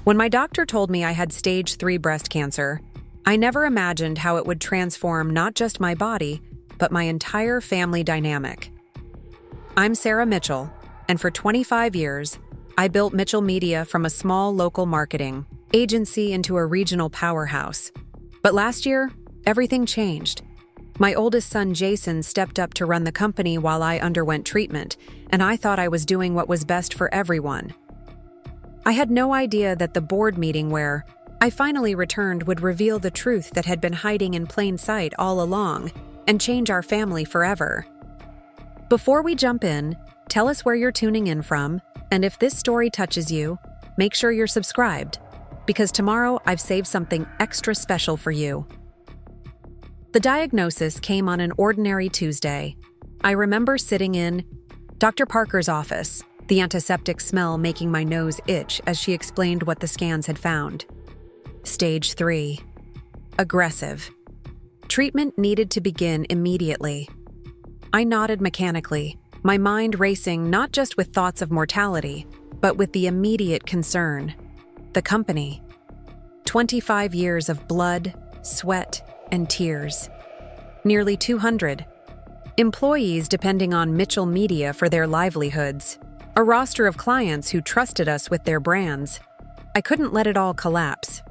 When my doctor told me I had stage 3 breast cancer, I never imagined how it would transform not just my body, but my entire family dynamic. I'm Sarah Mitchell, and for 25 years, I built Mitchell Media from a small local marketing agency into a regional powerhouse. But last year, everything changed. My oldest son, Jason, stepped up to run the company while I underwent treatment, and I thought I was doing what was best for everyone. I had no idea that the board meeting where I finally returned would reveal the truth that had been hiding in plain sight all along and change our family forever. Before we jump in, tell us where you're tuning in from, and if this story touches you, make sure you're subscribed, because tomorrow I've saved something extra special for you. The diagnosis came on an ordinary Tuesday. I remember sitting in Dr. Parker's office, the antiseptic smell making my nose itch as she explained what the scans had found. Stage 3. Aggressive. Treatment needed to begin immediately. I nodded mechanically, my mind racing not just with thoughts of mortality, but with the immediate concern. The company. 25 years of blood, sweat, and tears. Nearly 200. Employees depending on Mitchell Media for their livelihoods. A roster of clients who trusted us with their brands. I couldn't let it all collapse.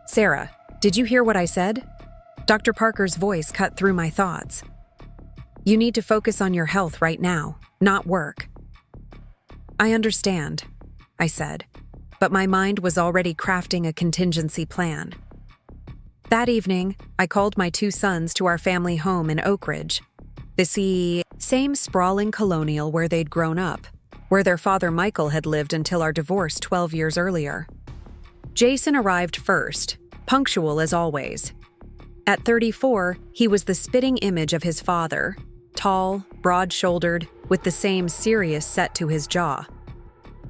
Sarah, did you hear what I said? Dr. Parker's voice cut through my thoughts. You need to focus on your health right now, not work. I understand, I said, but my mind was already crafting a contingency plan. That evening, I called my 2 sons to our family home in Oak Ridge, the same sprawling colonial where they'd grown up, where their father Michael had lived until our divorce 12 years earlier. Jason arrived first, punctual as always. At 34, he was the spitting image of his father, tall, broad-shouldered, with the same serious set to his jaw.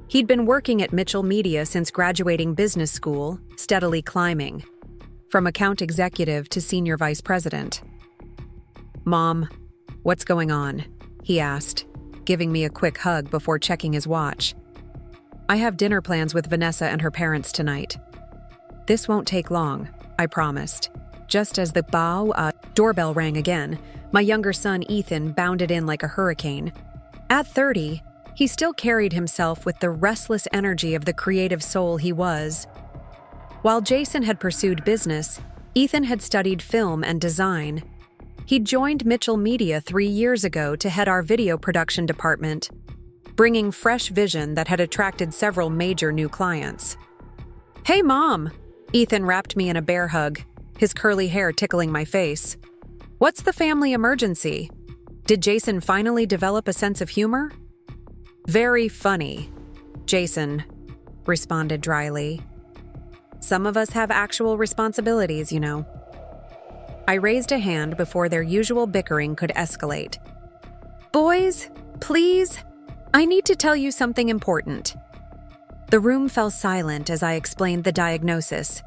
He'd been working at Mitchell Media since graduating business school, steadily climbing, from account executive to senior vice president. Mom, what's going on? He asked, giving me a quick hug before checking his watch. I have dinner plans with Vanessa and her parents tonight. This won't take long, I promised. Just as the doorbell rang again, my younger son Ethan bounded in like a hurricane. At 30, he still carried himself with the restless energy of the creative soul he was. While Jason had pursued business, Ethan had studied film and design. He'd joined Mitchell Media 3 years ago to head our video production department, bringing fresh vision that had attracted several major new clients. Hey, Mom! Ethan wrapped me in a bear hug, his curly hair tickling my face. What's the family emergency? Did Jason finally develop a sense of humor? Very funny, Jason responded dryly. Some of us have actual responsibilities, you know. I raised a hand before their usual bickering could escalate. Boys, please, I need to tell you something important. The room fell silent as I explained the diagnosis.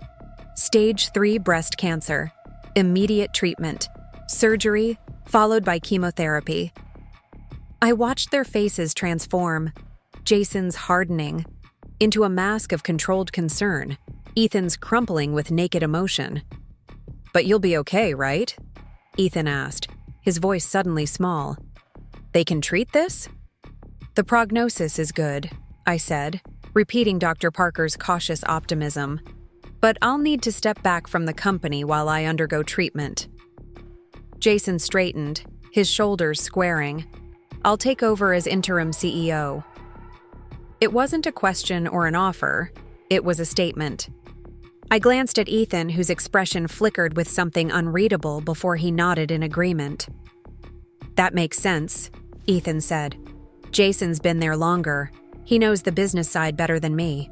Stage 3 breast cancer, immediate treatment, surgery, followed by chemotherapy. I watched their faces transform, Jason's hardening into a mask of controlled concern, Ethan's crumpling with naked emotion. But you'll be okay, right? Ethan asked, his voice suddenly small. They can treat this? The prognosis is good, I said, repeating Dr. Parker's cautious optimism. But I'll need to step back from the company while I undergo treatment. Jason straightened, his shoulders squaring. I'll take over as interim CEO. It wasn't a question or an offer, it was a statement. I glanced at Ethan, whose expression flickered with something unreadable before he nodded in agreement. That makes sense, Ethan said. Jason's been there longer. He knows the business side better than me.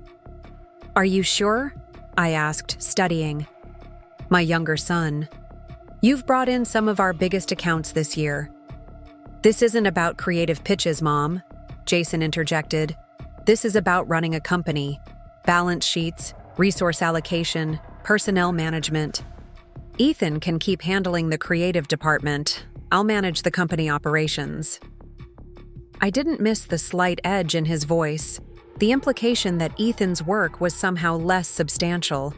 Are you sure? I asked, studying. My younger son. You've brought in some of our biggest accounts this year. This isn't about creative pitches, Mom, Jason interjected. This is about running a company. Balance sheets, resource allocation, personnel management. Ethan can keep handling the creative department. I'll manage the company operations. I didn't miss the slight edge in his voice. the implication that Ethan's work was somehow less substantial.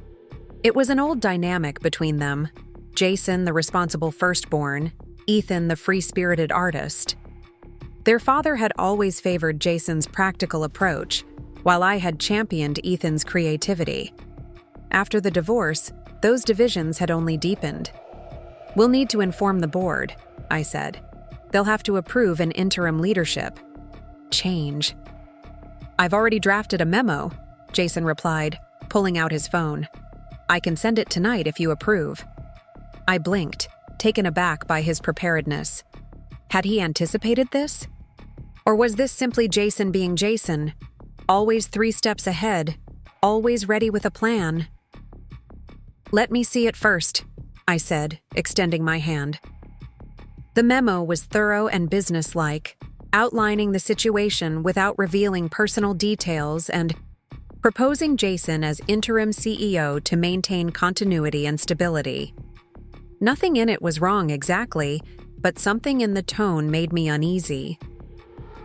It was an old dynamic between them. Jason, the responsible firstborn, Ethan, the free-spirited artist. Their father had always favored Jason's practical approach, while I had championed Ethan's creativity. After the divorce, those divisions had only deepened. "We'll need to inform the board," I said. "They'll have to approve an interim leadership. Change." "I've already drafted a memo," Jason replied, pulling out his phone. "I can send it tonight if you approve." I blinked, taken aback by his preparedness. Had he anticipated this? Or was this simply Jason being Jason, always 3 steps ahead, always ready with a plan? "Let me see it first," I said, extending my hand. The memo was thorough and businesslike, outlining the situation without revealing personal details and proposing Jason as interim CEO to maintain continuity and stability. Nothing in it was wrong exactly, but something in the tone made me uneasy.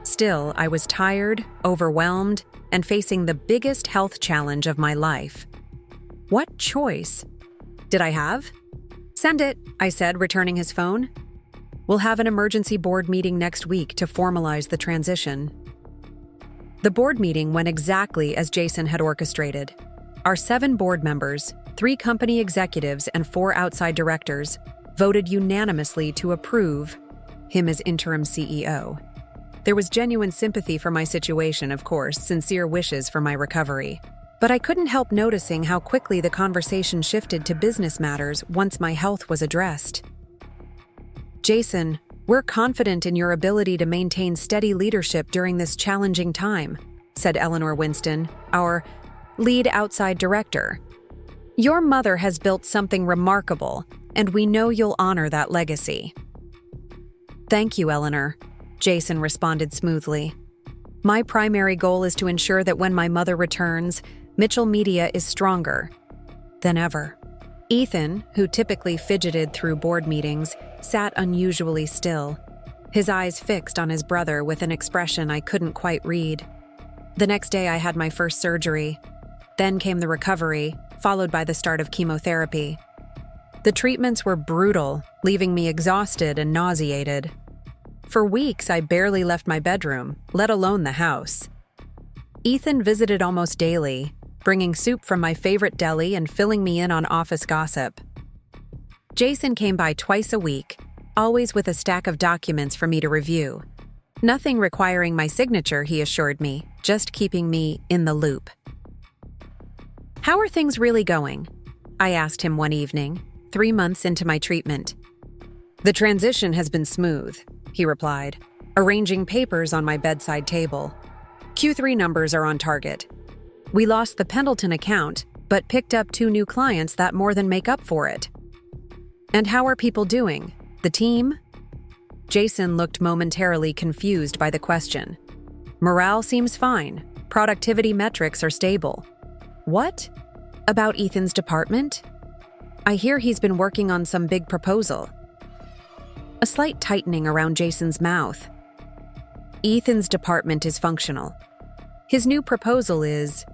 Still, I was tired, overwhelmed, and facing the biggest health challenge of my life. What choice did I have? "Send it," I said, returning his phone. "We'll have an emergency board meeting next week to formalize the transition." The board meeting went exactly as Jason had orchestrated. Our 7 board members, 3 company executives, and 4 outside directors voted unanimously to approve him as interim CEO. There was genuine sympathy for my situation, of course, sincere wishes for my recovery. But I couldn't help noticing how quickly the conversation shifted to business matters once my health was addressed. "Jason, we're confident in your ability to maintain steady leadership during this challenging time," said Eleanor Winston, our lead outside director. "Your mother has built something remarkable, and we know you'll honor that legacy." "Thank you, Eleanor," Jason responded smoothly. "My primary goal is to ensure that when my mother returns, Mitchell Media is stronger than ever." Ethan, who typically fidgeted through board meetings, sat unusually still, his eyes fixed on his brother with an expression I couldn't quite read. The next day I had my first surgery. Then came the recovery, followed by the start of chemotherapy. The treatments were brutal, leaving me exhausted and nauseated. For weeks, I barely left my bedroom, let alone the house. Ethan visited almost daily, bringing soup from my favorite deli and filling me in on office gossip. Jason came by twice a week, always with a stack of documents for me to review. Nothing requiring my signature, he assured me, just keeping me in the loop. "How are things really going?" I asked him one evening, 3 months into my treatment. "The transition has been smooth," he replied, arranging papers on my bedside table. "Q3 numbers are on target. We lost the Pendleton account, but picked up 2 new clients that more than make up for it." "And how are people doing? The team?" Jason looked momentarily confused by the question. "Morale seems fine. Productivity metrics are stable." "What? About Ethan's department? I hear he's been working on some big proposal." A slight tightening around Jason's mouth. "Ethan's department is functional. His new proposal is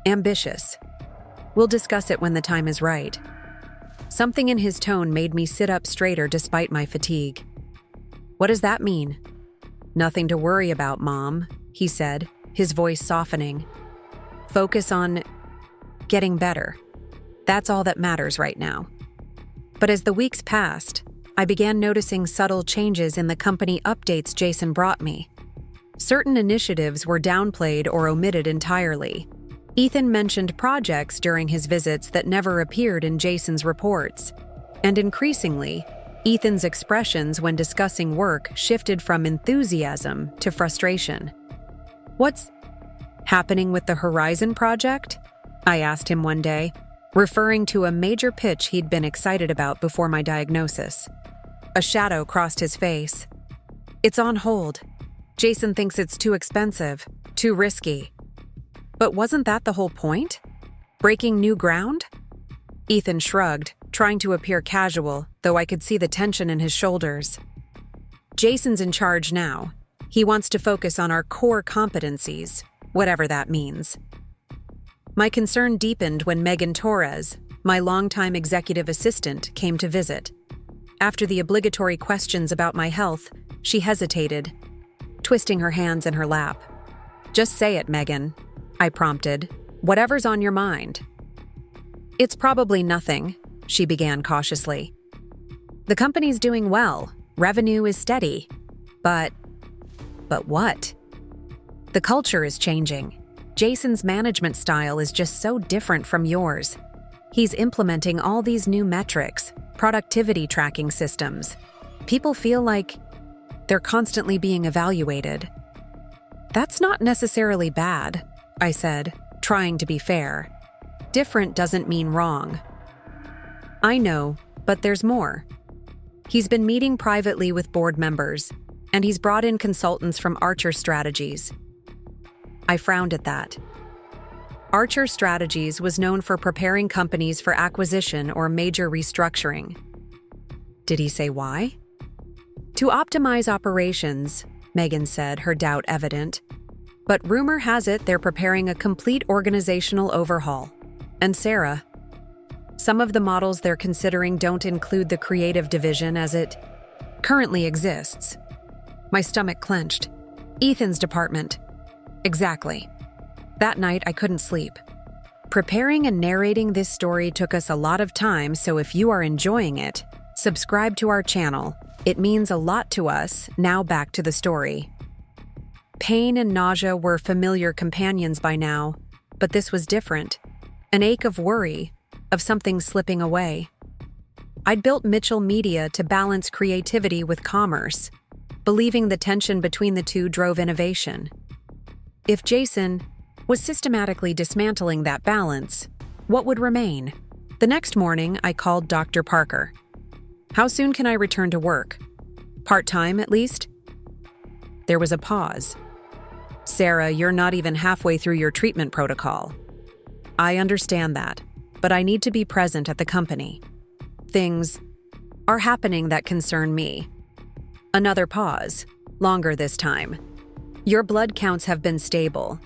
ambitious. We'll discuss it when the time is right." Something in his tone made me sit up straighter despite my fatigue. "What does that mean?" "Nothing to worry about, Mom," he said, his voice softening. "Focus on getting better. That's all that matters right now." But as the weeks passed, I began noticing subtle changes in the company updates Jason brought me. Certain initiatives were downplayed or omitted entirely. Ethan mentioned projects during his visits that never appeared in Jason's reports. And increasingly, Ethan's expressions when discussing work shifted from enthusiasm to frustration. "What's happening with the Horizon project?" I asked him one day, referring to a major pitch he'd been excited about before my diagnosis. A shadow crossed his face. "It's on hold. Jason thinks it's too expensive, too risky." "But wasn't that the whole point? Breaking new ground?" Ethan shrugged, trying to appear casual, though I could see the tension in his shoulders. "Jason's in charge now. He wants to focus on our core competencies: whatever that means. My concern deepened when Megan Torres, my longtime executive assistant, came to visit. After the obligatory questions about my health, she hesitated, twisting her hands in her lap. "Just say it, Megan," I prompted. "Whatever's on your mind." "It's probably nothing," she began cautiously. "The company's doing well. Revenue is steady. But what? The culture is changing. Jason's management style is just so different from yours. He's implementing all these new metrics, productivity tracking systems. People feel like they're constantly being evaluated." "That's not necessarily bad," I said, trying to be fair. "Different doesn't mean wrong." "I know, but there's more. He's been meeting privately with board members, and he's brought in consultants from Archer Strategies." I frowned at that. Archer Strategies was known for preparing companies for acquisition or major restructuring. Did he say why? "To optimize operations," Megan said, her doubt evident. "But rumor has it they're preparing a complete organizational overhaul. And Sarah, some of the models they're considering don't include the creative division as it currently exists." My stomach clenched. "Ethan's department." Exactly. That night, I couldn't sleep. Preparing and narrating this story took us a lot of time, so if you are enjoying it, subscribe to our channel. It means a lot to us. Now back to the story. Pain and nausea were familiar companions by now, but this was different. An ache of worry, of something slipping away. I'd built Mitchell Media to balance creativity with commerce, believing the tension between the two drove innovation. If Jason was systematically dismantling that balance, what would remain? The next morning, I called Dr. Parker. "How soon can I return to work? Part-time, at least?" There was a pause. "Sarah, you're not even halfway through your treatment protocol." "I understand that, but I need to be present at the company. Things are happening that concern me." Another pause, longer this time. "Your blood counts have been stable.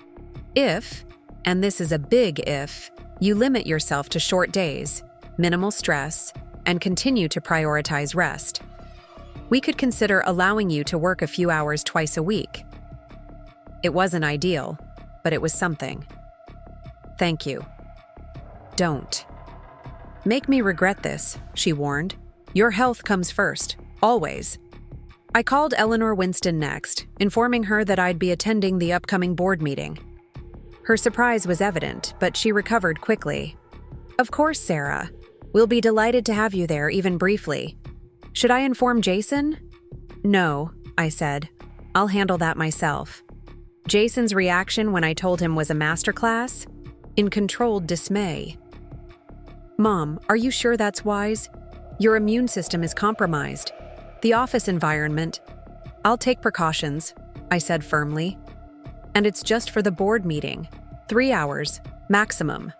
If, and this is a big if, you limit yourself to short days, minimal stress, and continue to prioritize rest, we could consider allowing you to work a few hours twice a week." It wasn't ideal, but it was something. "Thank you." "Don't make me regret this," she warned. "Your health comes first, always." I called Eleanor Winston next, informing her that I'd be attending the upcoming board meeting. Her surprise was evident, but she recovered quickly. "Of course, Sarah. We'll be delighted to have you there, even briefly. Should I inform Jason?" "No," I said. "I'll handle that myself." Jason's reaction when I told him was a masterclass? In controlled dismay. "Mom, are you sure that's wise? Your immune system is compromised. The office environment—" "I'll take precautions," I said firmly. "And it's just for the board meeting. 3 hours, maximum."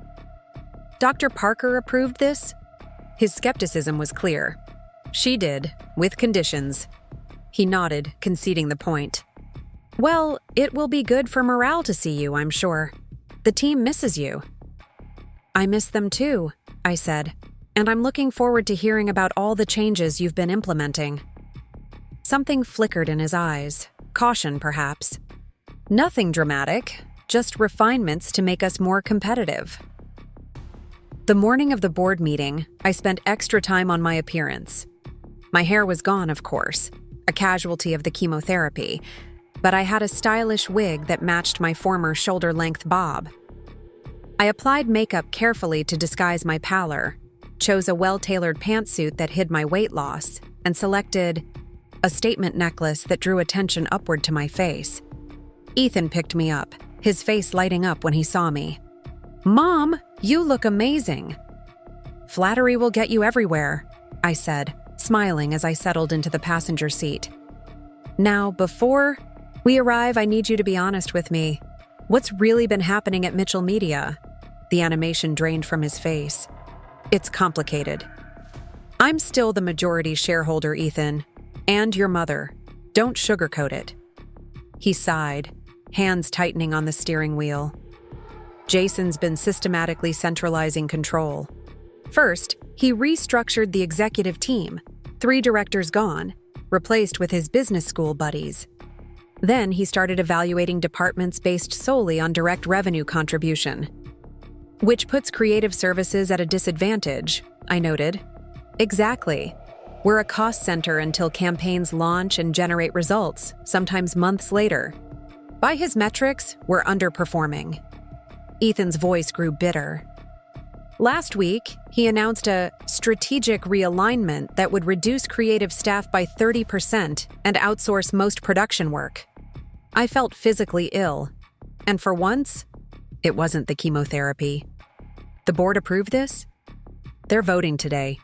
"Dr. Parker approved this?" His skepticism was clear. "She did, with conditions." He nodded, conceding the point. "Well, it will be good for morale to see you, I'm sure. The team misses you." "I miss them too," I said, "and I'm looking forward to hearing about all the changes you've been implementing." Something flickered in his eyes, caution perhaps. "Nothing dramatic, just refinements to make us more competitive." The morning of the board meeting, I spent extra time on my appearance. My hair was gone, of course, a casualty of the chemotherapy, but I had a stylish wig that matched my former shoulder-length bob. I applied makeup carefully to disguise my pallor, chose a well-tailored pantsuit that hid my weight loss, and selected a statement necklace that drew attention upward to my face. Ethan picked me up, his face lighting up when he saw me. "Mom, you look amazing." "Flattery will get you everywhere," I said, smiling as I settled into the passenger seat. "Now, before we arrive, I need you to be honest with me. What's really been happening at Mitchell Media?" The animation drained from his face. "It's complicated. I'm still the majority shareholder, Ethan, and your mother. Don't sugarcoat it." He sighed, hands tightening on the steering wheel. Jason's been systematically centralizing control. First, he restructured the executive team, 3 directors gone, replaced with his business school buddies. Then he started evaluating departments based solely on direct revenue contribution, which puts creative services at a disadvantage, I noted. Exactly. We're a cost center until campaigns launch and generate results, sometimes months later. By his metrics, we're underperforming. Ethan's voice grew bitter. Last week, he announced a strategic realignment that would reduce creative staff by 30% and outsource most production work. I felt physically ill, and for once, it wasn't the chemotherapy. The board approved this? They're voting today.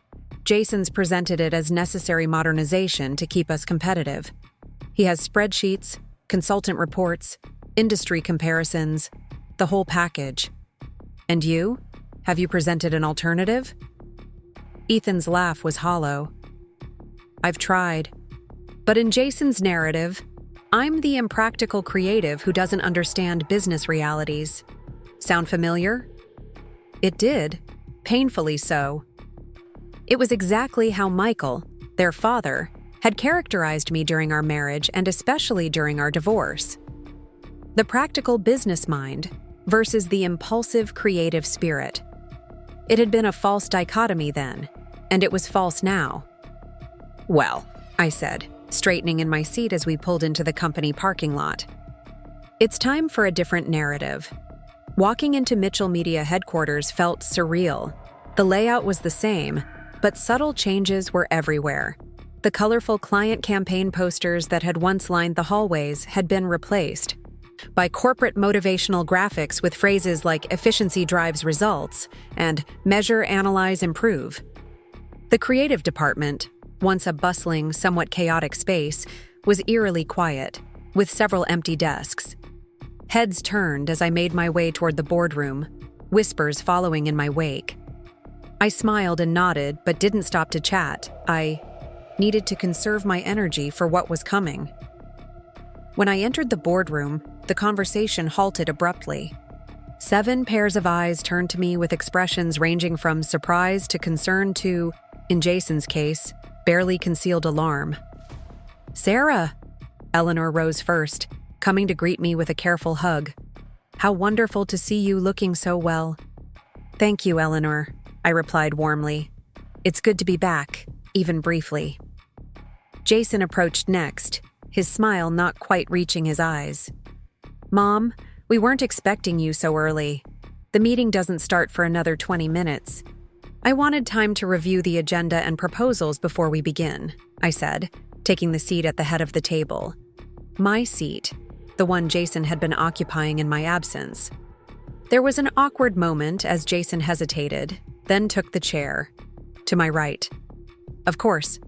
Jason's presented it as necessary modernization to keep us competitive. He has spreadsheets, consultant reports, industry comparisons, the whole package. And you? Have you presented an alternative? Ethan's laugh was hollow. I've tried. But in Jason's narrative, I'm the impractical creative who doesn't understand business realities. Sound familiar? It did, painfully so. It was exactly how Michael, their father, had characterized me during our marriage and especially during our divorce. The practical business mind versus the impulsive creative spirit. It had been a false dichotomy then, and it was false now. Well, I said, straightening in my seat as we pulled into the company parking lot. It's time for a different narrative. Walking into Mitchell Media headquarters felt surreal. The layout was the same, but subtle changes were everywhere. The colorful client campaign posters that had once lined the hallways had been replaced by corporate motivational graphics with phrases like efficiency drives results and measure, analyze, improve. The creative department, once a bustling, somewhat chaotic space, was eerily quiet, with several empty desks. Heads turned as I made my way toward the boardroom, whispers following in my wake. I smiled and nodded, but didn't stop to chat. I needed to conserve my energy for what was coming. When I entered the boardroom, the conversation halted abruptly. 7 pairs of eyes turned to me with expressions ranging from surprise to concern to, in Jason's case, barely concealed alarm. Sarah! Eleanor rose first, coming to greet me with a careful hug. How wonderful to see you looking so well. Thank you, Eleanor, I replied warmly. It's good to be back, even briefly. Jason approached next, his smile not quite reaching his eyes. Mom, we weren't expecting you so early. The meeting doesn't start for another 20 minutes. I wanted time to review the agenda and proposals before we begin, I said, taking the seat at the head of the table. My seat, the one Jason had been occupying in my absence. There was an awkward moment as Jason hesitated, then took the chair. To my right. Of course,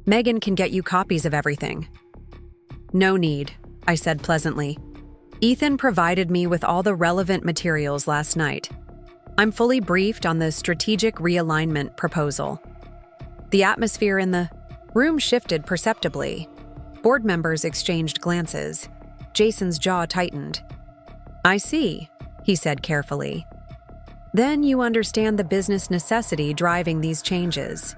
Megan can get you copies of everything. No need, I said pleasantly. Ethan provided me with all the relevant materials last night. I'm fully briefed on the strategic realignment proposal. The atmosphere in the room shifted perceptibly. Board members exchanged glances. Jason's jaw tightened. I see, he said carefully. Then you understand the business necessity driving these changes.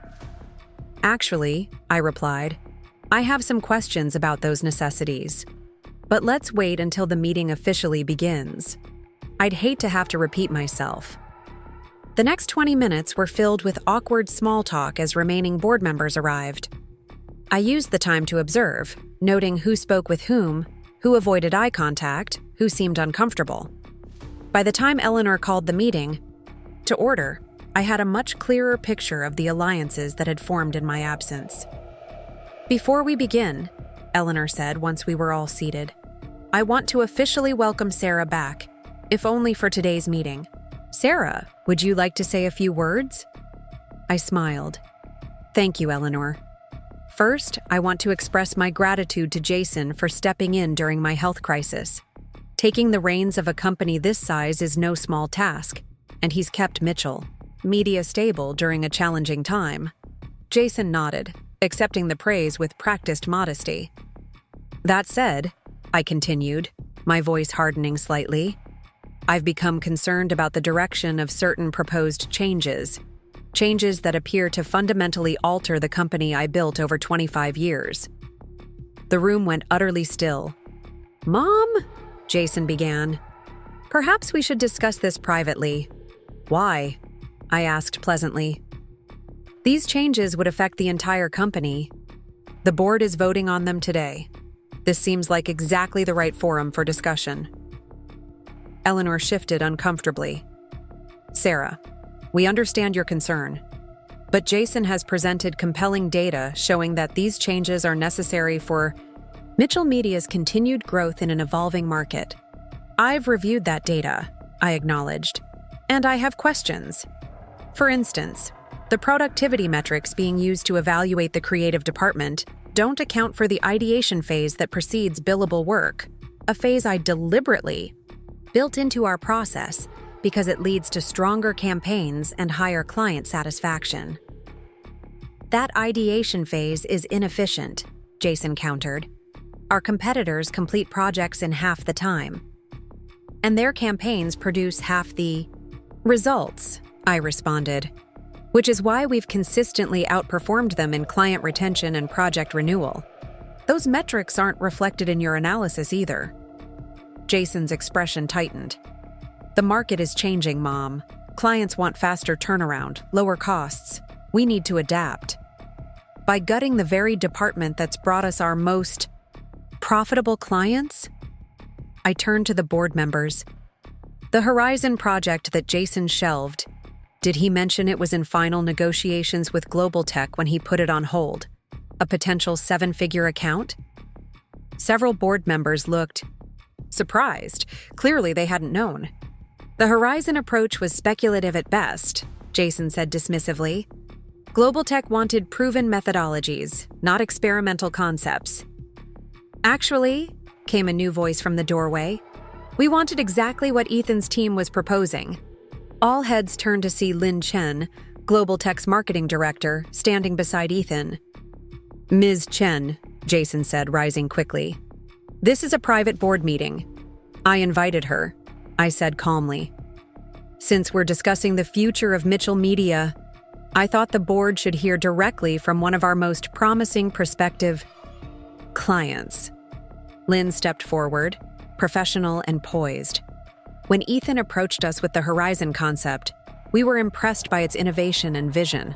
Actually, I replied, I have some questions about those necessities. But let's wait until the meeting officially begins. I'd hate to have to repeat myself. The next 20 minutes were filled with awkward small talk as remaining board members arrived. I used the time to observe, noting who spoke with whom, who avoided eye contact, who seemed uncomfortable. By the time Eleanor called the meeting to order, I had a much clearer picture of the alliances that had formed in my absence. Before we begin, Eleanor said once we were all seated, I want to officially welcome Sarah back, if only for today's meeting. Sarah, would you like to say a few words? I smiled. Thank you, Eleanor. First, I want to express my gratitude to Jason for stepping in during my health crisis. Taking the reins of a company this size is no small task, and he's kept Mitchell Media stable during a challenging time. Jason nodded, accepting the praise with practiced modesty. That said, I continued, my voice hardening slightly. I've become concerned about the direction of certain proposed changes that appear to fundamentally alter the company I built over 25 years. The room went utterly still. "Mom?" Jason began. "Perhaps we should discuss this privately." "Why?" I asked pleasantly. "These changes would affect the entire company. The board is voting on them today. This seems like exactly the right forum for discussion." Eleanor shifted uncomfortably. "Sarah, we understand your concern, but Jason has presented compelling data showing that these changes are necessary for Mitchell Media's continued growth in an evolving market." "I've reviewed that data," I acknowledged, "and I have questions. For instance, the productivity metrics being used to evaluate the creative department don't account for the ideation phase that precedes billable work, a phase I deliberately built into our process because it leads to stronger campaigns and higher client satisfaction." "That ideation phase is inefficient," Jason countered. "Our competitors complete projects in half the time, and their campaigns produce half the results," I responded, "which is why we've consistently outperformed them in client retention and project renewal. Those metrics aren't reflected in your analysis either." Jason's expression tightened. "The market is changing, Mom. Clients want faster turnaround, lower costs. We need to adapt. By gutting the very department that's brought us our most profitable clients?" I turned to the board members. "The Horizon project that Jason shelved, did he mention it was in final negotiations with Global Tech when he put it on hold? A potential 7-figure account?" Several board members looked surprised. Clearly they hadn't known. "The Horizon approach was speculative at best," Jason said dismissively. "Global Tech wanted proven methodologies, not experimental concepts." "Actually," came a new voice from the doorway, "we wanted exactly what Ethan's team was proposing." All heads turned to see Lin Chen, Global Tech's marketing director, standing beside Ethan. "Ms. Chen," Jason said, rising quickly, "this is a private board meeting. I invited her," I said calmly. "Since we're discussing the future of Mitchell Media, I thought the board should hear directly from one of our most promising prospective clients." Lynn stepped forward, professional and poised. When Ethan approached us with the Horizon concept, we were impressed by its innovation and vision.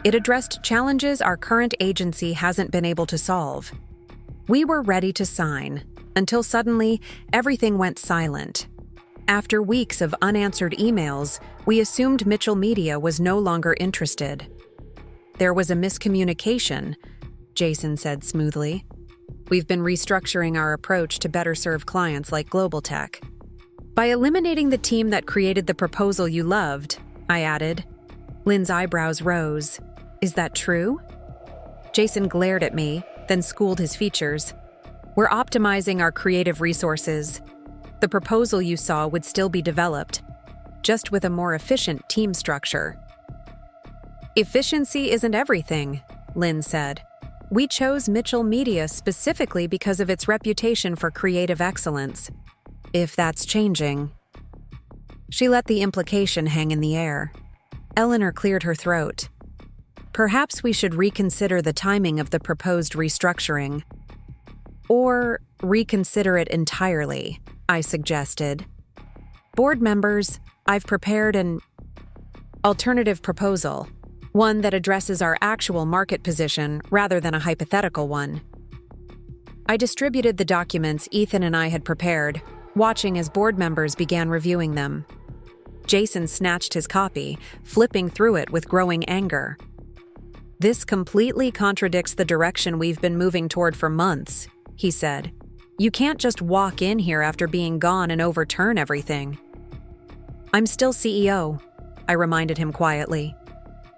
It addressed challenges our current agency hasn't been able to solve. We were ready to sign, until suddenly everything went silent. After weeks of unanswered emails, we assumed Mitchell Media was no longer interested. "There was a miscommunication," Jason said smoothly. "We've been restructuring our approach to better serve clients like Global Tech. By eliminating the team that created the proposal you loved," I added. Lynn's eyebrows rose. "Is that true?" Jason glared at me, then schooled his features. "We're optimizing our creative resources. The proposal you saw would still be developed, just with a more efficient team structure." "Efficiency isn't everything," Lynn said. "We chose Mitchell Media specifically because of its reputation for creative excellence. If that's changing." She let the implication hang in the air. Eleanor cleared her throat. "Perhaps we should reconsider the timing of the proposed restructuring. Or reconsider it entirely," I suggested. "Board members, I've prepared an alternative proposal, one that addresses our actual market position rather than a hypothetical one." I distributed the documents Ethan and I had prepared, watching as board members began reviewing them. Jason snatched his copy, flipping through it with growing anger. "This completely contradicts the direction we've been moving toward for months," he said. "You can't just walk in here after being gone and overturn everything." "I'm still CEO," I reminded him quietly.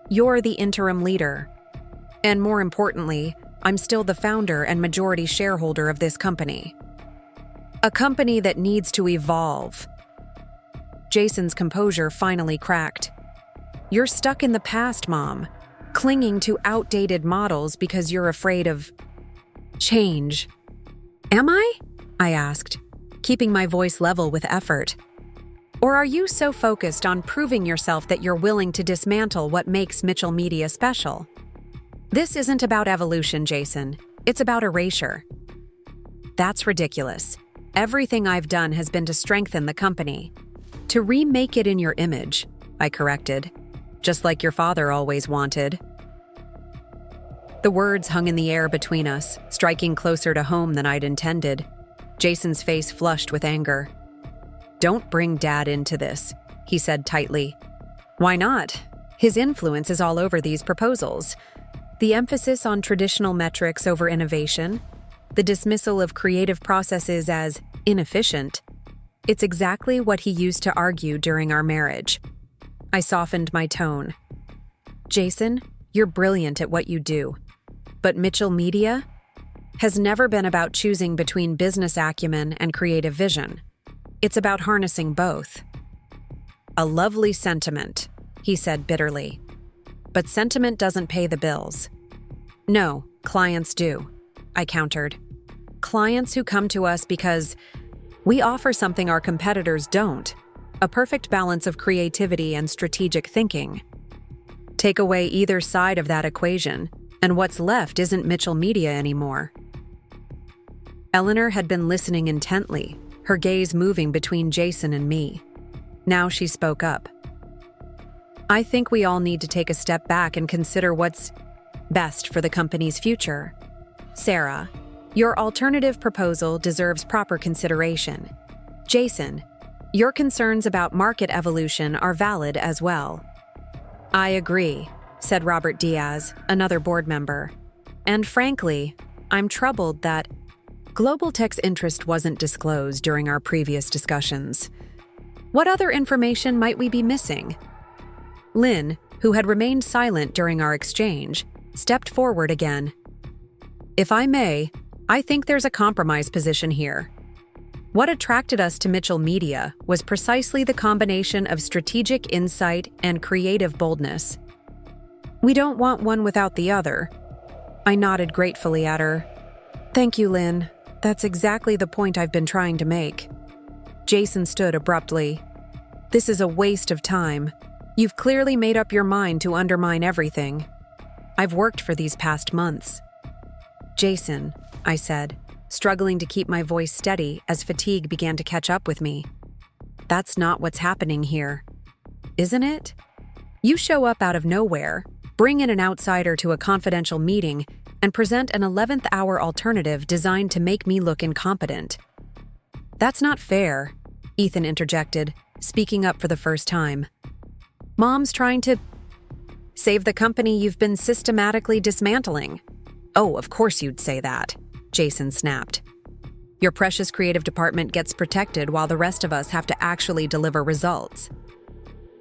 "You're the interim leader. And more importantly, I'm still the founder and majority shareholder of this company. A company that needs to evolve." Jason's composure finally cracked. "You're stuck in the past, Mom, clinging to outdated models because you're afraid of change." "Am I?" I asked. keeping my voice level with effort. Or are you so focused on proving yourself that you're willing to dismantle what makes Mitchell Media special? This isn't about evolution, Jason. It's about erasure. That's ridiculous. Everything I've done has been to strengthen the company. To remake it in your image, I corrected. Just like your father always wanted. The words hung in the air between us, striking closer to home than I'd intended. Jason's face flushed with anger. "Don't bring Dad into this," he said tightly. "Why not? His influence is all over these proposals. The emphasis on traditional metrics over innovation, the dismissal of creative processes as inefficient. It's exactly what he used to argue during our marriage." I softened my tone. "Jason, you're brilliant at what you do. But Mitchell Media has never been about choosing between business acumen and creative vision. It's about harnessing both." "A lovely sentiment," he said bitterly. "But sentiment doesn't pay the bills." "No, clients do," I countered. "Clients who come to us because we offer something our competitors don't, a perfect balance of creativity and strategic thinking. Take away either side of that equation, and what's left isn't Mitchell Media anymore." Eleanor had been listening intently, her gaze moving between Jason and me. Now she spoke up. "I think we all need to take a step back and consider what's best for the company's future. Sarah, your alternative proposal deserves proper consideration. Jason, your concerns about market evolution are valid as well." "I agree," said Robert Diaz, another board member. "And frankly, I'm troubled that Global Tech's interest wasn't disclosed during our previous discussions. What other information might we be missing?" Lynn, who had remained silent during our exchange, stepped forward again. "If I may, I think there's a compromise position here. What attracted us to Mitchell Media was precisely the combination of strategic insight and creative boldness. We don't want one without the other." I nodded gratefully at her. "Thank you, Lynn. That's exactly the point I've been trying to make." Jason stood abruptly. "This is a waste of time. You've clearly made up your mind to undermine everything. I've worked for these past months." "Jason," I said, struggling to keep my voice steady as fatigue began to catch up with me. "That's not what's happening here. Isn't it? You show up out of nowhere, bring in an outsider to a confidential meeting, and present an 11th hour alternative designed to make me look incompetent." "That's not fair," Ethan interjected, speaking up for the first time. "Mom's trying to save the company you've been systematically dismantling." "Oh, of course you'd say that," Jason snapped. "Your precious creative department gets protected while the rest of us have to actually deliver results."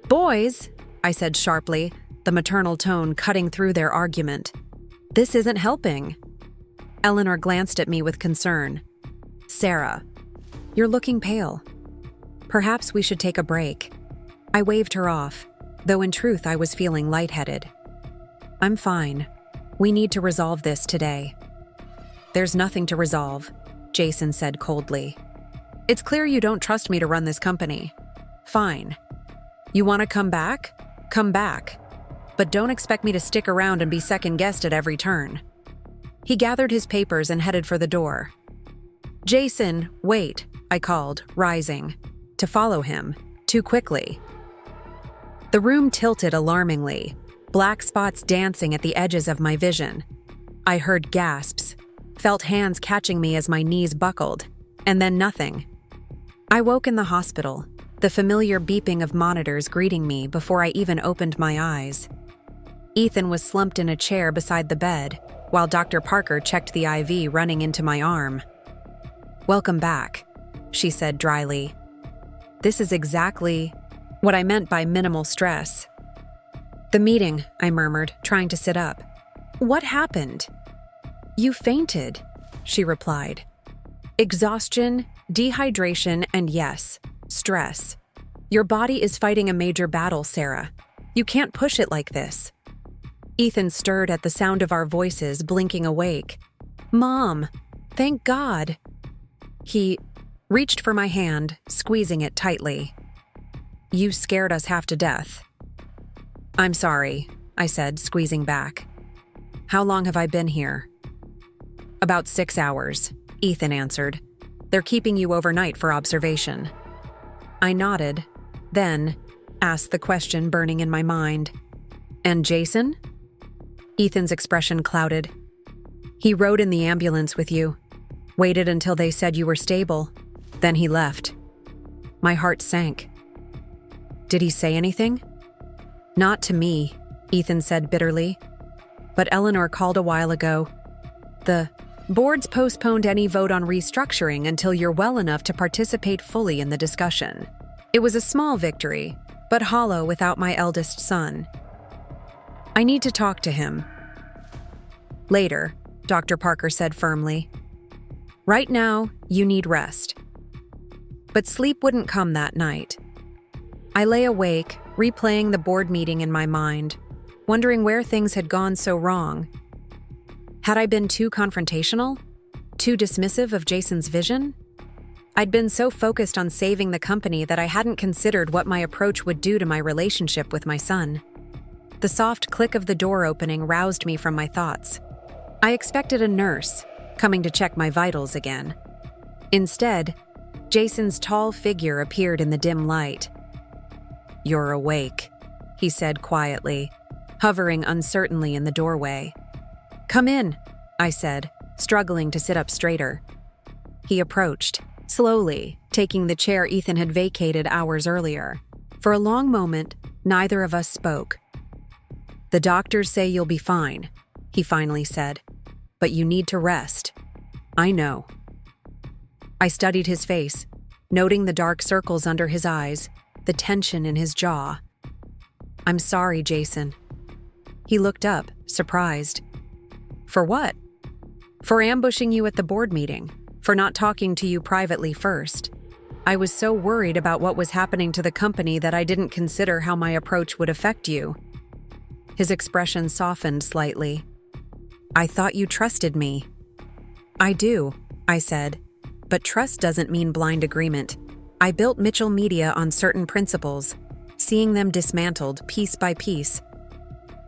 "Boys," I said sharply, the maternal tone cutting through their argument. "This isn't helping." Eleanor glanced at me with concern. "Sarah, you're looking pale. Perhaps we should take a break." I waved her off, though in truth I was feeling lightheaded. "I'm fine. We need to resolve this today." "There's nothing to resolve," Jason said coldly. "It's clear you don't trust me to run this company. Fine. You want to come back? Come back. But don't expect me to stick around and be second-guessed at every turn." He gathered his papers and headed for the door. "Jason, wait," I called, rising, to follow him, too quickly. The room tilted alarmingly, black spots dancing at the edges of my vision. I heard gasps, felt hands catching me as my knees buckled, and then nothing. I woke in the hospital, the familiar beeping of monitors greeting me before I even opened my eyes. Ethan was slumped in a chair beside the bed, while Dr. Parker checked the IV running into my arm. "Welcome back," she said dryly. "This is exactly what I meant by minimal stress." "The meeting," I murmured, trying to sit up. "What happened?" "You fainted," she replied. "Exhaustion, dehydration, and yes, stress. Your body is fighting a major battle, Sarah. You can't push it like this." Ethan stirred at the sound of our voices, blinking awake. "Mom, thank God." He reached for my hand, squeezing it tightly. "You scared us half to death." "I'm sorry," I said, squeezing back. "How long have I been here?" "About 6 hours," Ethan answered. "They're keeping you overnight for observation." I nodded, then asked the question burning in my mind. "And Jason?" Ethan's expression clouded. "He rode in the ambulance with you, waited until they said you were stable, then he left." My heart sank. "Did he say anything?" "Not to me," Ethan said bitterly. "But Eleanor called a while ago. The board's postponed any vote on restructuring until you're well enough to participate fully in the discussion." It was a small victory, but hollow without my eldest son. "I need to talk to him." "Later," Dr. Parker said firmly. "Right now, you need rest." But sleep wouldn't come that night. I lay awake, replaying the board meeting in my mind, wondering where things had gone so wrong. Had I been too confrontational? Too dismissive of Jason's vision? I'd been so focused on saving the company that I hadn't considered what my approach would do to my relationship with my son. The soft click of the door opening roused me from my thoughts. I expected a nurse, coming to check my vitals again. Instead, Jason's tall figure appeared in the dim light. "You're awake," he said quietly, hovering uncertainly in the doorway. "Come in," I said, struggling to sit up straighter. He approached, slowly, taking the chair Ethan had vacated hours earlier. For a long moment, neither of us spoke. "The doctors say you'll be fine," he finally said. "But you need to rest." "I know." I studied his face, noting the dark circles under his eyes, the tension in his jaw. "I'm sorry, Jason." He looked up, surprised. "For what?" "For ambushing you at the board meeting, for not talking to you privately first. I was so worried about what was happening to the company that I didn't consider how my approach would affect you." His expression softened slightly. "I thought you trusted me." "I do," I said, "but trust doesn't mean blind agreement. I built Mitchell Media on certain principles, seeing them dismantled piece by piece."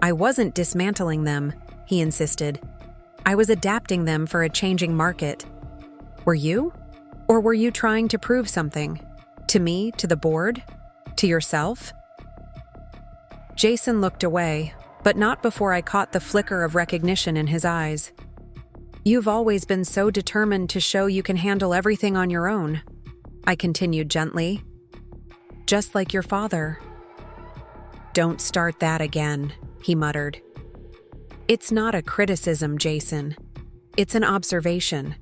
"I wasn't dismantling them," he insisted. "I was adapting them for a changing market." "Were you? Or were you trying to prove something? To me, to the board? To yourself?" Jason looked away, but not before I caught the flicker of recognition in his eyes. "You've always been so determined to show you can handle everything on your own," I continued gently. "Just like your father." "Don't start that again," he muttered. "It's not a criticism, Jason. It's an observation.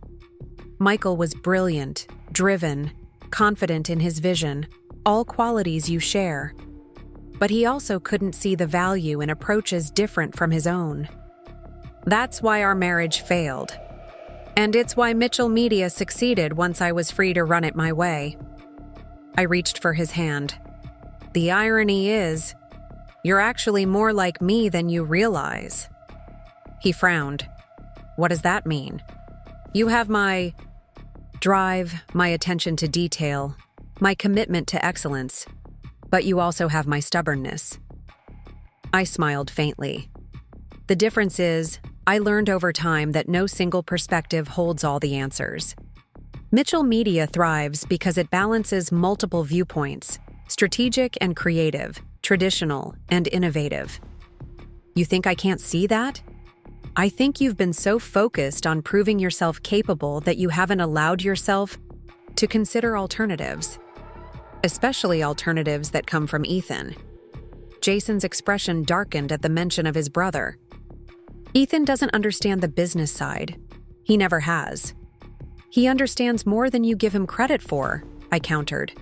Michael was brilliant, driven, confident in his vision, all qualities you share. But he also couldn't see the value in approaches different from his own. That's why our marriage failed. And it's why Mitchell Media succeeded once I was free to run it my way." I reached for his hand. "The irony is, you're actually more like me than you realize." He frowned. "What does that mean?" "You have my drive, my attention to detail, my commitment to excellence, but you also have my stubbornness." I smiled faintly. "The difference is, I learned over time that no single perspective holds all the answers. Mitchell Media thrives because it balances multiple viewpoints, strategic and creative, traditional and innovative. You think I can't see that? I think you've been so focused on proving yourself capable that you haven't allowed yourself to consider alternatives, especially alternatives that come from Ethan." Jason's expression darkened at the mention of his brother. "Ethan doesn't understand the business side. He never has. He understands more than you give him credit for," I countered.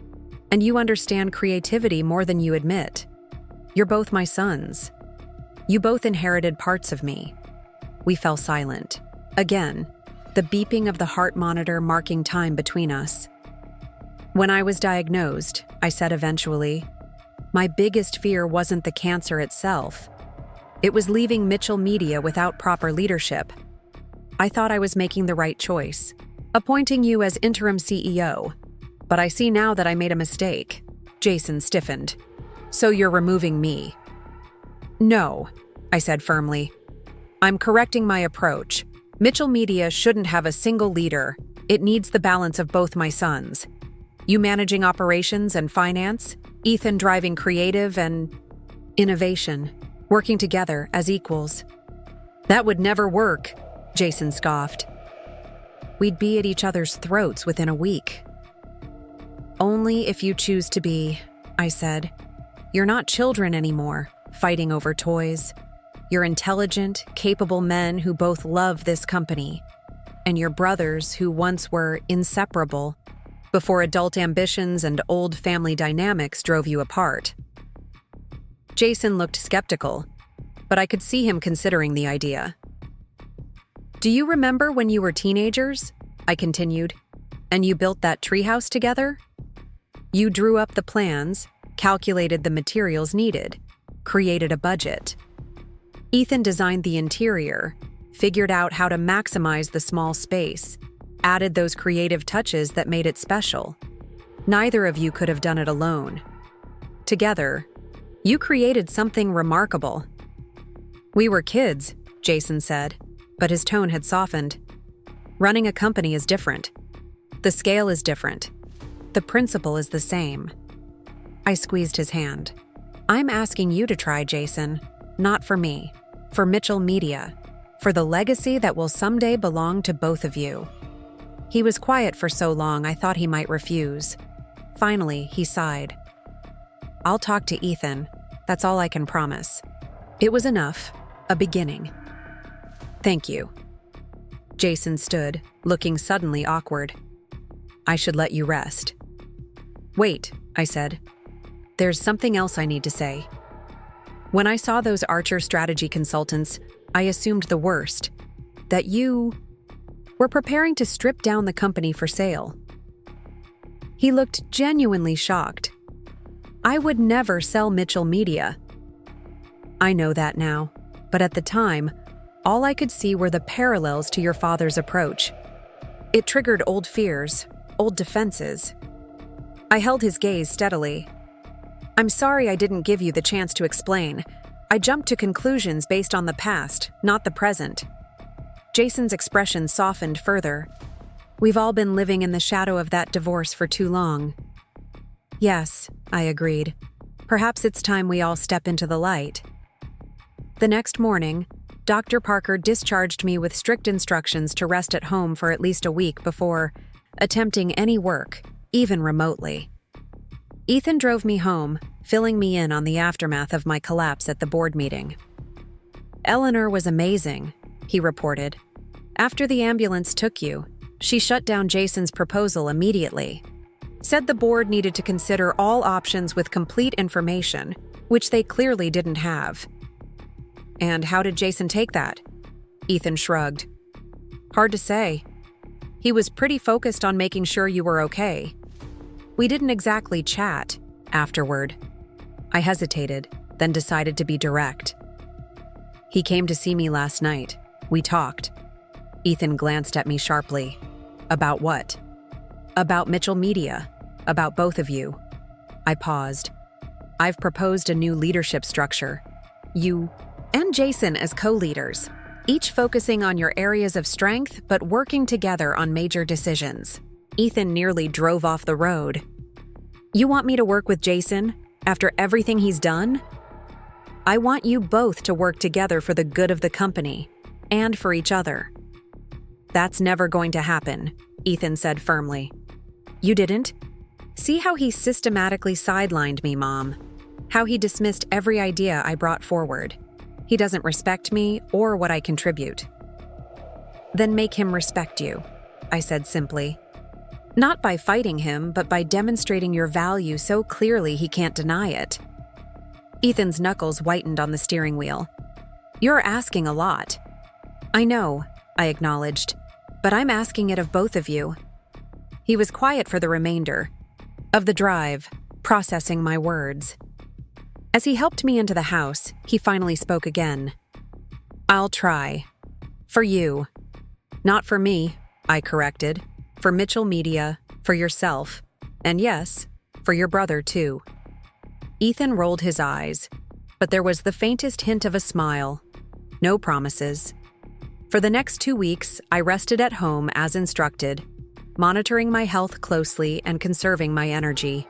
"And you understand creativity more than you admit. You're both my sons. You both inherited parts of me." We fell silent. Again, the beeping of the heart monitor marking time between us. "When I was diagnosed," I said eventually, "my biggest fear wasn't the cancer itself. It was leaving Mitchell Media without proper leadership. I thought I was making the right choice, appointing you as interim CEO, but I see now that I made a mistake. Jason stiffened. So you're removing me? No, I said firmly. I'm correcting my approach. Mitchell Media shouldn't have a single leader. It needs the balance of both my sons. You managing operations and finance, Ethan driving creative and innovation, working together as equals. That would never work, Jason scoffed. We'd be at each other's throats within a week. Only if you choose to be, I said. You're not children anymore, fighting over toys. You're intelligent, capable men who both love this company. And you're brothers who once were inseparable before adult ambitions and old family dynamics drove you apart. Jason looked skeptical, but I could see him considering the idea. Do you remember when you were teenagers? I continued. And you built that treehouse together? You drew up the plans, calculated the materials needed, created a budget. Ethan designed the interior, figured out how to maximize the small space, added those creative touches that made it special. Neither of you could have done it alone. Together, you created something remarkable. We were kids, Jason said, but his tone had softened. Running a company is different. The scale is different. The principle is the same. I squeezed his hand. I'm asking you to try, Jason, not for me, for Mitchell Media, for the legacy that will someday belong to both of you. He was quiet for so long I thought he might refuse. Finally, he sighed. I'll talk to Ethan. That's all I can promise. It was enough, a beginning. Thank you. Jason stood, looking suddenly awkward. I should let you rest. Wait, I said. There's something else I need to say. When I saw those Archer strategy consultants, I assumed the worst, that you were preparing to strip down the company for sale. He looked genuinely shocked. I would never sell Mitchell Media. I know that now, but at the time, all I could see were the parallels to your father's approach. It triggered old fears, old defenses. I held his gaze steadily. I'm sorry I didn't give you the chance to explain. I jumped to conclusions based on the past, not the present. Jason's expression softened further. We've all been living in the shadow of that divorce for too long. Yes, I agreed. Perhaps it's time we all step into the light. The next morning, Dr. Parker discharged me with strict instructions to rest at home for at least a week before attempting any work, even remotely. Ethan drove me home, filling me in on the aftermath of my collapse at the board meeting. Eleanor was amazing, he reported. After the ambulance took you, she shut down Jason's proposal immediately. Said the board needed to consider all options with complete information, which they clearly didn't have. And how did Jason take that? Ethan shrugged. Hard to say. He was pretty focused on making sure you were okay. We didn't exactly chat afterward. I hesitated, then decided to be direct. He came to see me last night. We talked. Ethan glanced at me sharply. About what? About Mitchell Media. About both of you. I paused. I've proposed a new leadership structure. You and Jason as co-leaders, each focusing on your areas of strength but working together on major decisions. Ethan nearly drove off the road. You want me to work with Jason after everything he's done? I want you both to work together for the good of the company and for each other. That's never going to happen, Ethan said firmly. You didn't? See how he systematically sidelined me, Mom. How he dismissed every idea I brought forward. He doesn't respect me or what I contribute. Then make him respect you, I said simply. Not by fighting him, but by demonstrating your value so clearly he can't deny it. Ethan's knuckles whitened on the steering wheel. You're asking a lot. I know, I acknowledged, but I'm asking it of both of you. He was quiet for the remainder of the drive, processing my words. As he helped me into the house, he finally spoke again. I'll try. For you. Not for me, I corrected. For Mitchell Media, for yourself. And yes, for your brother, too. Ethan rolled his eyes, but there was the faintest hint of a smile. No promises. For the next 2 weeks, I rested at home as instructed, monitoring my health closely and conserving my energy.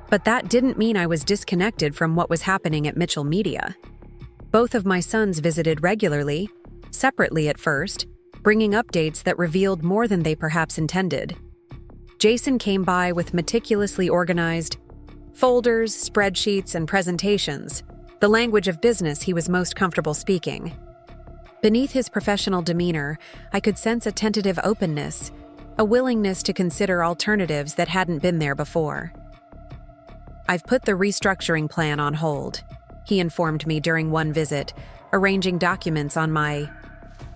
But that didn't mean I was disconnected from what was happening at Mitchell Media. Both of my sons visited regularly, separately at first, bringing updates that revealed more than they perhaps intended. Jason came by with meticulously organized folders, spreadsheets, and presentations, the language of business he was most comfortable speaking. Beneath his professional demeanor, I could sense a tentative openness, a willingness to consider alternatives that hadn't been there before. "I've put the restructuring plan on hold," he informed me during one visit, arranging documents on my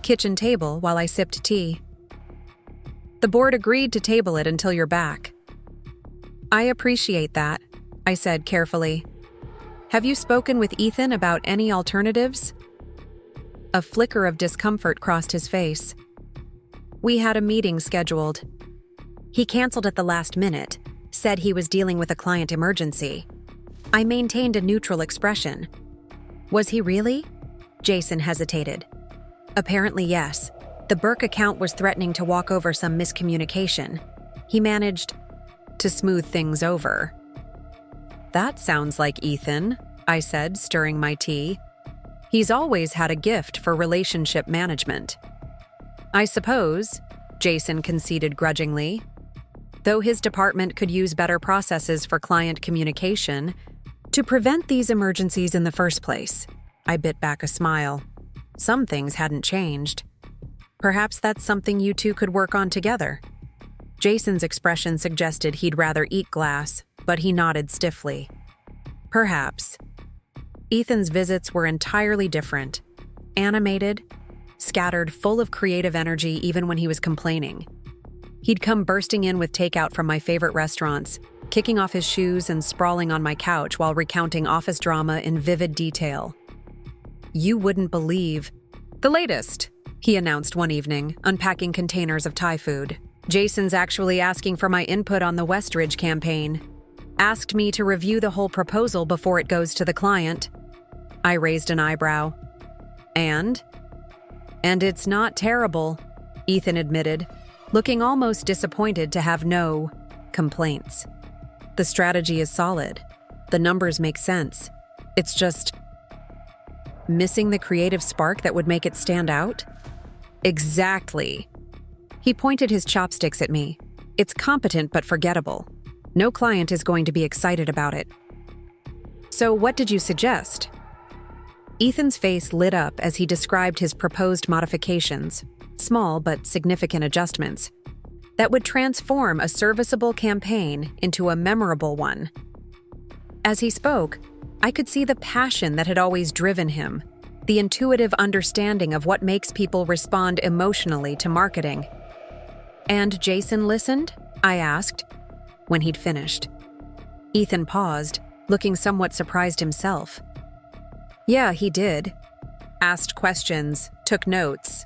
kitchen table while I sipped tea. "The board agreed to table it until you're back." "I appreciate that," I said carefully. "Have you spoken with Ethan about any alternatives?" A flicker of discomfort crossed his face. "We had a meeting scheduled. He canceled at the last minute, said he was dealing with a client emergency." I maintained a neutral expression. "Was he really?" Jason hesitated. "Apparently, yes. The Burke account was threatening to walk over some miscommunication. He managed to smooth things over." "That sounds like Ethan," I said, stirring my tea. "He's always had a gift for relationship management." "I suppose," Jason conceded grudgingly. "Though his department could use better processes for client communication to prevent these emergencies in the first place." I bit back a smile. Some things hadn't changed. "Perhaps that's something you two could work on together." Jason's expression suggested he'd rather eat glass, but he nodded stiffly. "Perhaps." Ethan's visits were entirely different. Animated, scattered, full of creative energy even when he was complaining. He'd come bursting in with takeout from my favorite restaurants, kicking off his shoes and sprawling on my couch while recounting office drama in vivid detail. "You wouldn't believe the latest," he announced one evening, unpacking containers of Thai food. "Jason's actually asking for my input on the Westridge campaign. Asked me to review the whole proposal before it goes to the client." I raised an eyebrow. And it's not terrible," Ethan admitted, looking almost disappointed to have no complaints. "The strategy is solid. The numbers make sense. It's just missing the creative spark that would make it stand out." "Exactly." He pointed his chopsticks at me. "It's competent but forgettable. No client is going to be excited about it." "So what did you suggest?" Ethan's face lit up as he described his proposed modifications, small but significant adjustments, that would transform a serviceable campaign into a memorable one. As he spoke, I could see the passion that had always driven him, the intuitive understanding of what makes people respond emotionally to marketing. "And Jason listened?" I asked, when he'd finished. Ethan paused, looking somewhat surprised himself. "Yeah, he did. Asked questions, took notes.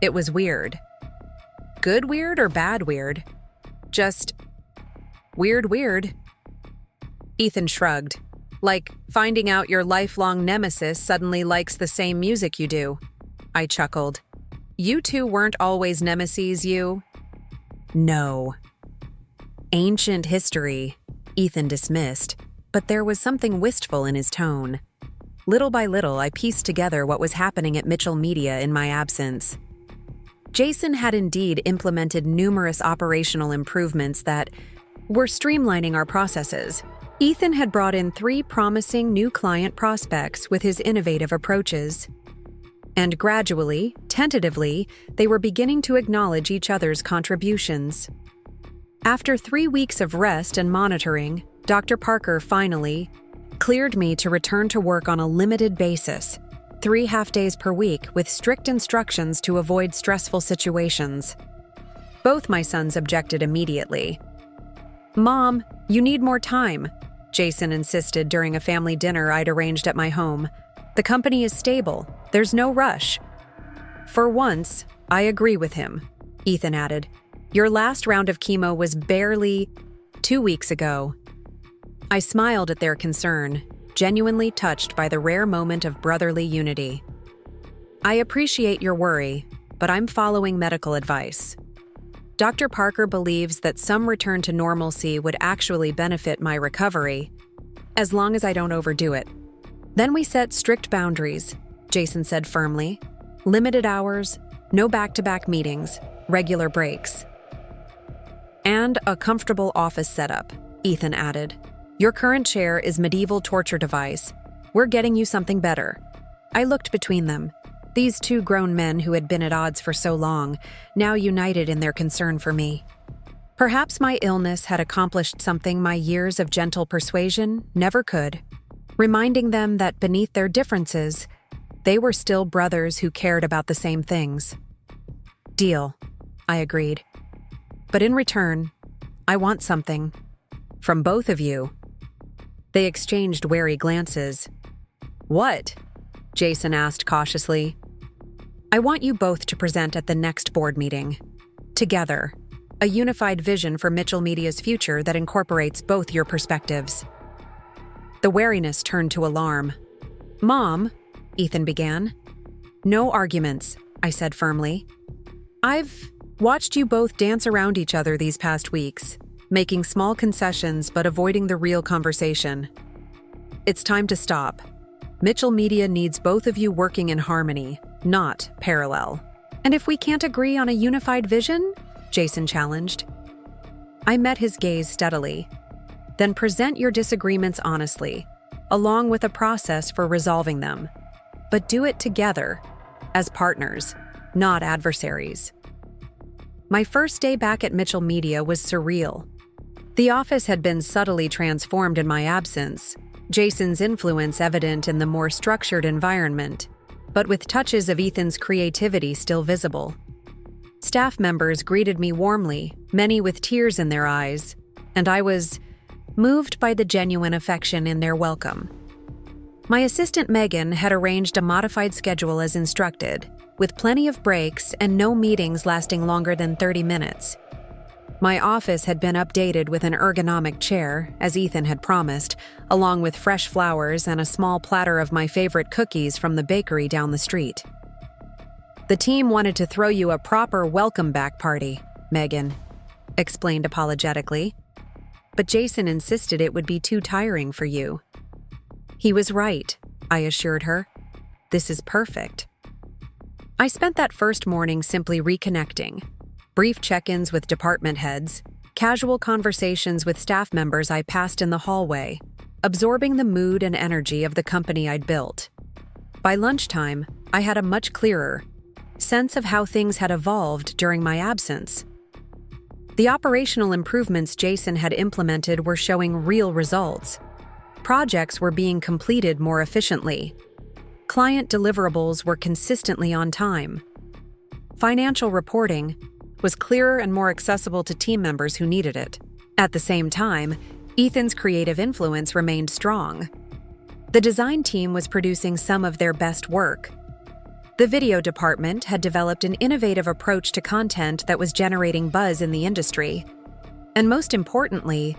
It was weird." "Good weird or bad weird?" "Just weird. Ethan shrugged. "Like finding out your lifelong nemesis suddenly likes the same music you do." I chuckled. "You two weren't always nemeses, you?" "No." "Ancient history," Ethan dismissed, but there was something wistful in his tone. Little by little, I pieced together what was happening at Mitchell Media in my absence. Jason had indeed implemented numerous operational improvements that were streamlining our processes. Ethan had brought in 3 promising new client prospects with his innovative approaches. And gradually, tentatively, they were beginning to acknowledge each other's contributions. After 3 weeks of rest and monitoring, Dr. Parker finally cleared me to return to work on a limited basis, 3 half-days per week with strict instructions to avoid stressful situations. Both my sons objected immediately. "Mom, you need more time," Jason insisted during a family dinner I'd arranged at my home. "The company is stable. There's no rush." "For once, I agree with him," Ethan added. "Your last round of chemo was barely 2 weeks ago. I smiled at their concern, genuinely touched by the rare moment of brotherly unity. I appreciate your worry, but I'm following medical advice. Dr. Parker believes that some return to normalcy would actually benefit my recovery, as long as I don't overdo it. Then we set strict boundaries, Jason said firmly. Limited hours, no back-to-back meetings, regular breaks. And a comfortable office setup, Ethan added. Your current chair is medieval torture device. We're getting you something better. I looked between them. These two grown men who had been at odds for so long, now united in their concern for me. Perhaps my illness had accomplished something my years of gentle persuasion never could, reminding them that beneath their differences, they were still brothers who cared about the same things. Deal, I agreed. But in return, I want something. From both of you. They exchanged wary glances. What? Jason asked cautiously. I want you both to present at the next board meeting. Together. A unified vision for Mitchell Media's future that incorporates both your perspectives. The wariness turned to alarm. Mom, Ethan began. No arguments, I said firmly. I've watched you both dance around each other these past weeks, making small concessions but avoiding the real conversation. It's time to stop. Mitchell Media needs both of you working in harmony, not parallel. And if we can't agree on a unified vision? Jason challenged. I met his gaze steadily. Then present your disagreements honestly, along with a process for resolving them. But do it together, as partners, not adversaries. My first day back at Mitchell Media was surreal. The office had been subtly transformed in my absence, Jason's influence evident in the more structured environment, but with touches of Ethan's creativity still visible. Staff members greeted me warmly, many with tears in their eyes, and I was moved by the genuine affection in their welcome. My assistant Megan had arranged a modified schedule as instructed, with plenty of breaks and no meetings lasting longer than 30 minutes. My office had been updated with an ergonomic chair, as Ethan had promised, along with fresh flowers and a small platter of my favorite cookies from the bakery down the street. The team wanted to throw you a proper welcome-back party, Megan explained apologetically. But Jason insisted it would be too tiring for you. He was right, I assured her. This is perfect. I spent that first morning simply reconnecting. Brief check-ins with department heads, casual conversations with staff members I passed in the hallway, absorbing the mood and energy of the company I'd built. By lunchtime, I had a much clearer sense of how things had evolved during my absence. The operational improvements Jason had implemented were showing real results. Projects were being completed more efficiently. Client deliverables were consistently on time. Financial reporting was clearer and more accessible to team members who needed it. At the same time, Ethan's creative influence remained strong. The design team was producing some of their best work. The video department had developed an innovative approach to content that was generating buzz in the industry. And most importantly,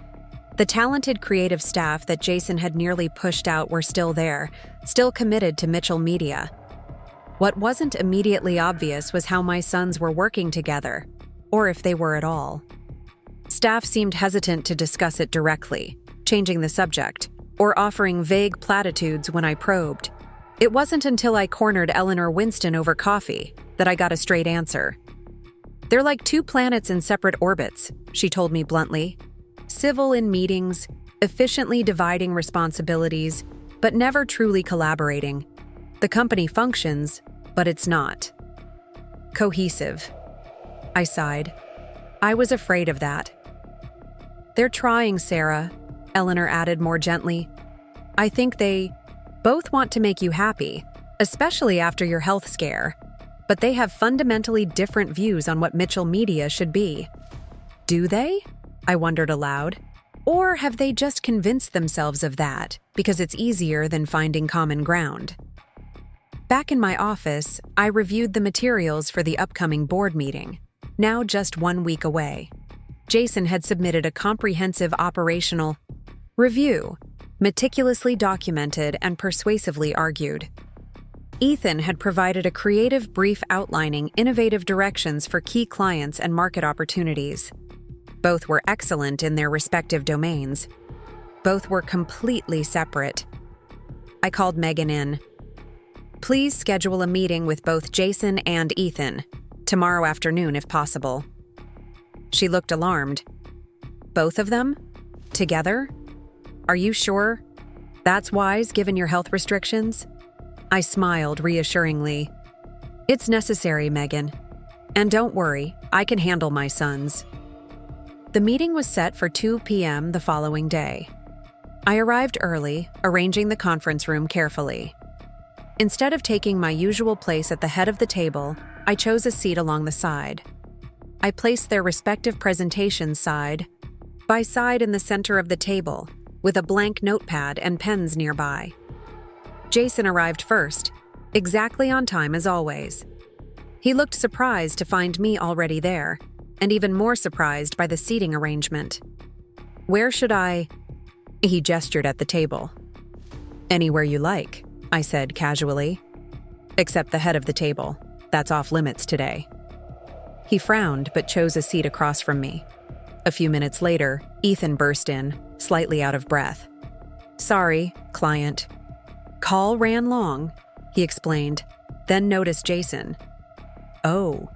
the talented creative staff that Jason had nearly pushed out were still there, still committed to Mitchell Media. What wasn't immediately obvious was how my sons were working together, or if they were at all. Staff seemed hesitant to discuss it directly, changing the subject, or offering vague platitudes when I probed. It wasn't until I cornered Eleanor Winston over coffee that I got a straight answer. They're like two planets in separate orbits, she told me bluntly. Civil in meetings, efficiently dividing responsibilities, but never truly collaborating. The company functions, but it's not cohesive. I sighed. I was afraid of that. They're trying, Sarah, Eleanor added more gently. I think they both want to make you happy, especially after your health scare, but they have fundamentally different views on what Mitchell Media should be. Do they? I wondered aloud. Or have they just convinced themselves of that because it's easier than finding common ground? Back in my office, I reviewed the materials for the upcoming board meeting, now just 1 week away. Jason had submitted a comprehensive operational review, meticulously documented and persuasively argued. Ethan had provided a creative brief outlining innovative directions for key clients and market opportunities. Both were excellent in their respective domains. Both were completely separate. I called Megan in. "Please schedule a meeting with both Jason and Ethan, tomorrow afternoon if possible." She looked alarmed. "Both of them? Together? Are you sure? That's wise given your health restrictions?" I smiled reassuringly. "It's necessary, Megan. And don't worry, I can handle my sons." The meeting was set for 2 p.m. the following day. I arrived early, arranging the conference room carefully. Instead of taking my usual place at the head of the table, I chose a seat along the side. I placed their respective presentations side by side in the center of the table, with a blank notepad and pens nearby. Jason arrived first, exactly on time as always. He looked surprised to find me already there, and even more surprised by the seating arrangement. "Where should I?" He gestured at the table. "Anywhere you like," I said casually. "Except the head of the table. That's off limits today." He frowned but chose a seat across from me. A few minutes later, Ethan burst in, slightly out of breath. "Sorry, client. Call ran long," he explained, then noticed Jason. "Oh,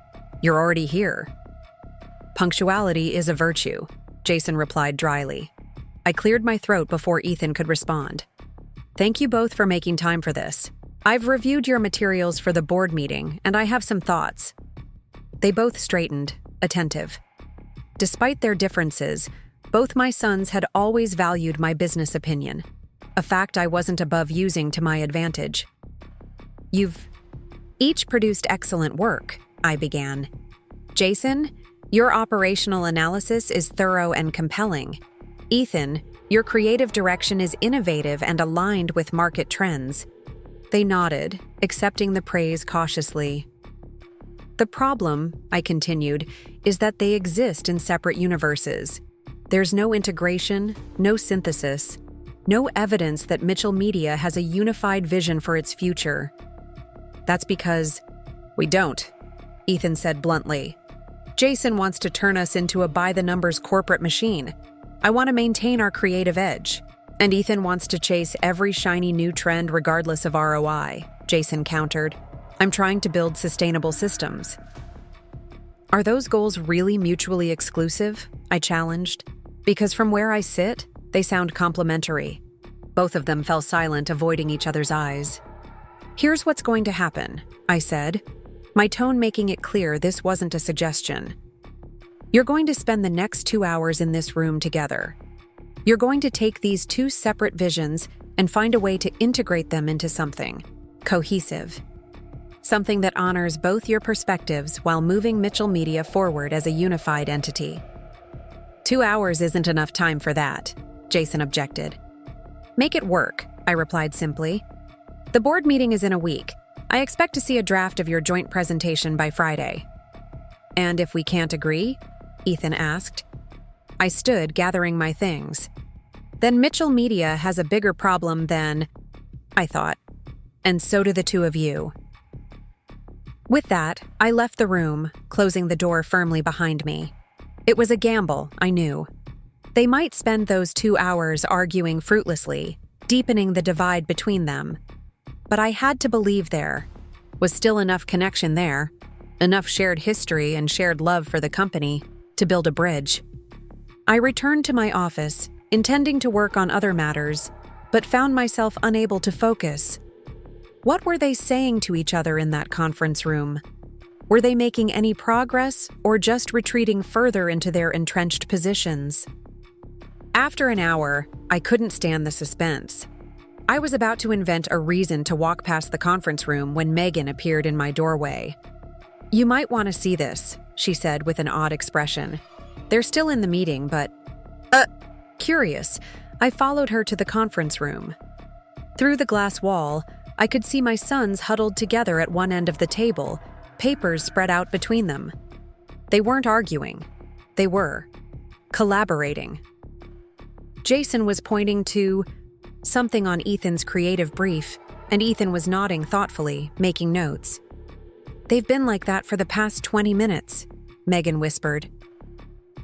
you're already here." "Punctuality is a virtue," Jason replied dryly. I cleared my throat before Ethan could respond. "Thank you both for making time for this. I've reviewed your materials for the board meeting, and I have some thoughts." They both straightened, attentive. Despite their differences, both my sons had always valued my business opinion, a fact I wasn't above using to my advantage. "You've each produced excellent work," I began. "Jason, your operational analysis is thorough and compelling. Ethan, your creative direction is innovative and aligned with market trends." They nodded, accepting the praise cautiously. "The problem," I continued, "is that they exist in separate universes. There's no integration, no synthesis, no evidence that Mitchell Media has a unified vision for its future." "That's because we don't," Ethan said bluntly. "Jason wants to turn us into a by-the-numbers corporate machine. I want to maintain our creative edge. And Ethan wants to chase every shiny new trend regardless of ROI," Jason countered. "I'm trying to build sustainable systems." "Are those goals really mutually exclusive?" I challenged. "Because from where I sit, they sound complementary." Both of them fell silent, avoiding each other's eyes. "Here's what's going to happen," I said, my tone making it clear this wasn't a suggestion. "You're going to spend the next 2 hours in this room together. You're going to take these two separate visions and find a way to integrate them into something cohesive. Something that honors both your perspectives while moving Mitchell Media forward as a unified entity." 2 hours isn't enough time for that," Jason objected. "Make it work," I replied simply. "The board meeting is in a week. I expect to see a draft of your joint presentation by Friday." "And if we can't agree?" Ethan asked. I stood, gathering my things. "Then Mitchell Media has a bigger problem than," I thought. "And so do the two of you." With that, I left the room, closing the door firmly behind me. It was a gamble, I knew. They might spend those 2 hours arguing fruitlessly, deepening the divide between them. But I had to believe there was still enough connection there, enough shared history and shared love for the company to build a bridge. I returned to my office, intending to work on other matters, but found myself unable to focus. What were they saying to each other in that conference room? Were they making any progress or just retreating further into their entrenched positions? After an hour, I couldn't stand the suspense. I was about to invent a reason to walk past the conference room when Megan appeared in my doorway. "You might want to see this," she said with an odd expression. "They're still in the meeting, but..." Curious, I followed her to the conference room. Through the glass wall, I could see my sons huddled together at one end of the table, papers spread out between them. They weren't arguing. They were Collaborating. Jason was pointing to something on Ethan's creative brief, and Ethan was nodding thoughtfully, making notes. "They've been like that for the past 20 minutes, Megan whispered.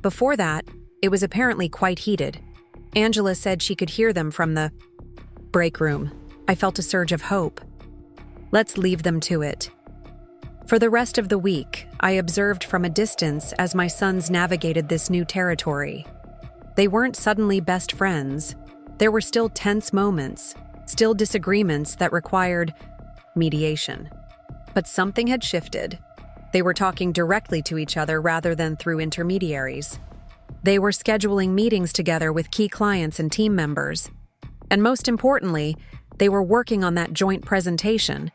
Before that, it was apparently quite heated. Angela said she could hear them from the break room. I felt a surge of hope. Let's leave them to it. For the rest of the week, I observed from a distance as my sons navigated this new territory. They weren't suddenly best friends. There were still tense moments, still disagreements that required mediation. But something had shifted. They were talking directly to each other rather than through intermediaries. They were scheduling meetings together with key clients and team members. And most importantly, they were working on that joint presentation.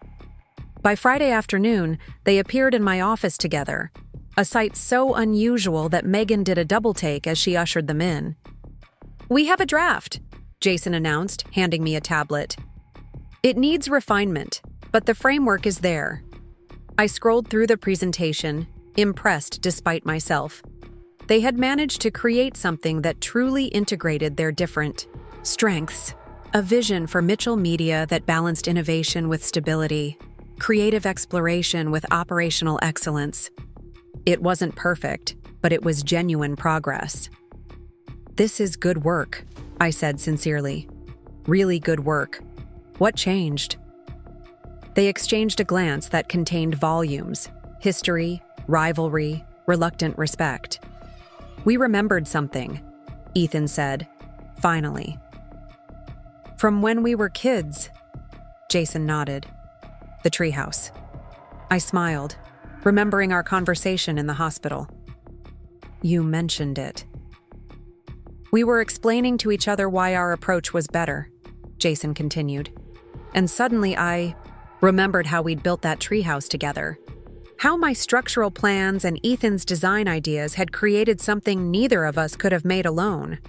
By Friday afternoon, they appeared in my office together, a sight so unusual that Megan did a double take as she ushered them in. "We have a draft," Jason announced, handing me a tablet. "It needs refinement, but the framework is there." I scrolled through the presentation, impressed despite myself. They had managed to create something that truly integrated their different strengths. A vision for Mitchell Media that balanced innovation with stability, creative exploration with operational excellence. It wasn't perfect, but it was genuine progress. "This is good work," I said sincerely. "Really good work. What changed?" They exchanged a glance that contained volumes: history, rivalry, reluctant respect. "We remembered something," Ethan said, finally. "From when we were kids," Jason nodded. "The treehouse." I smiled, remembering our conversation in the hospital. "You mentioned it." "We were explaining to each other why our approach was better," Jason continued. "And suddenly I remembered how we'd built that treehouse together. How my structural plans and Ethan's design ideas had created something neither of us could have made alone."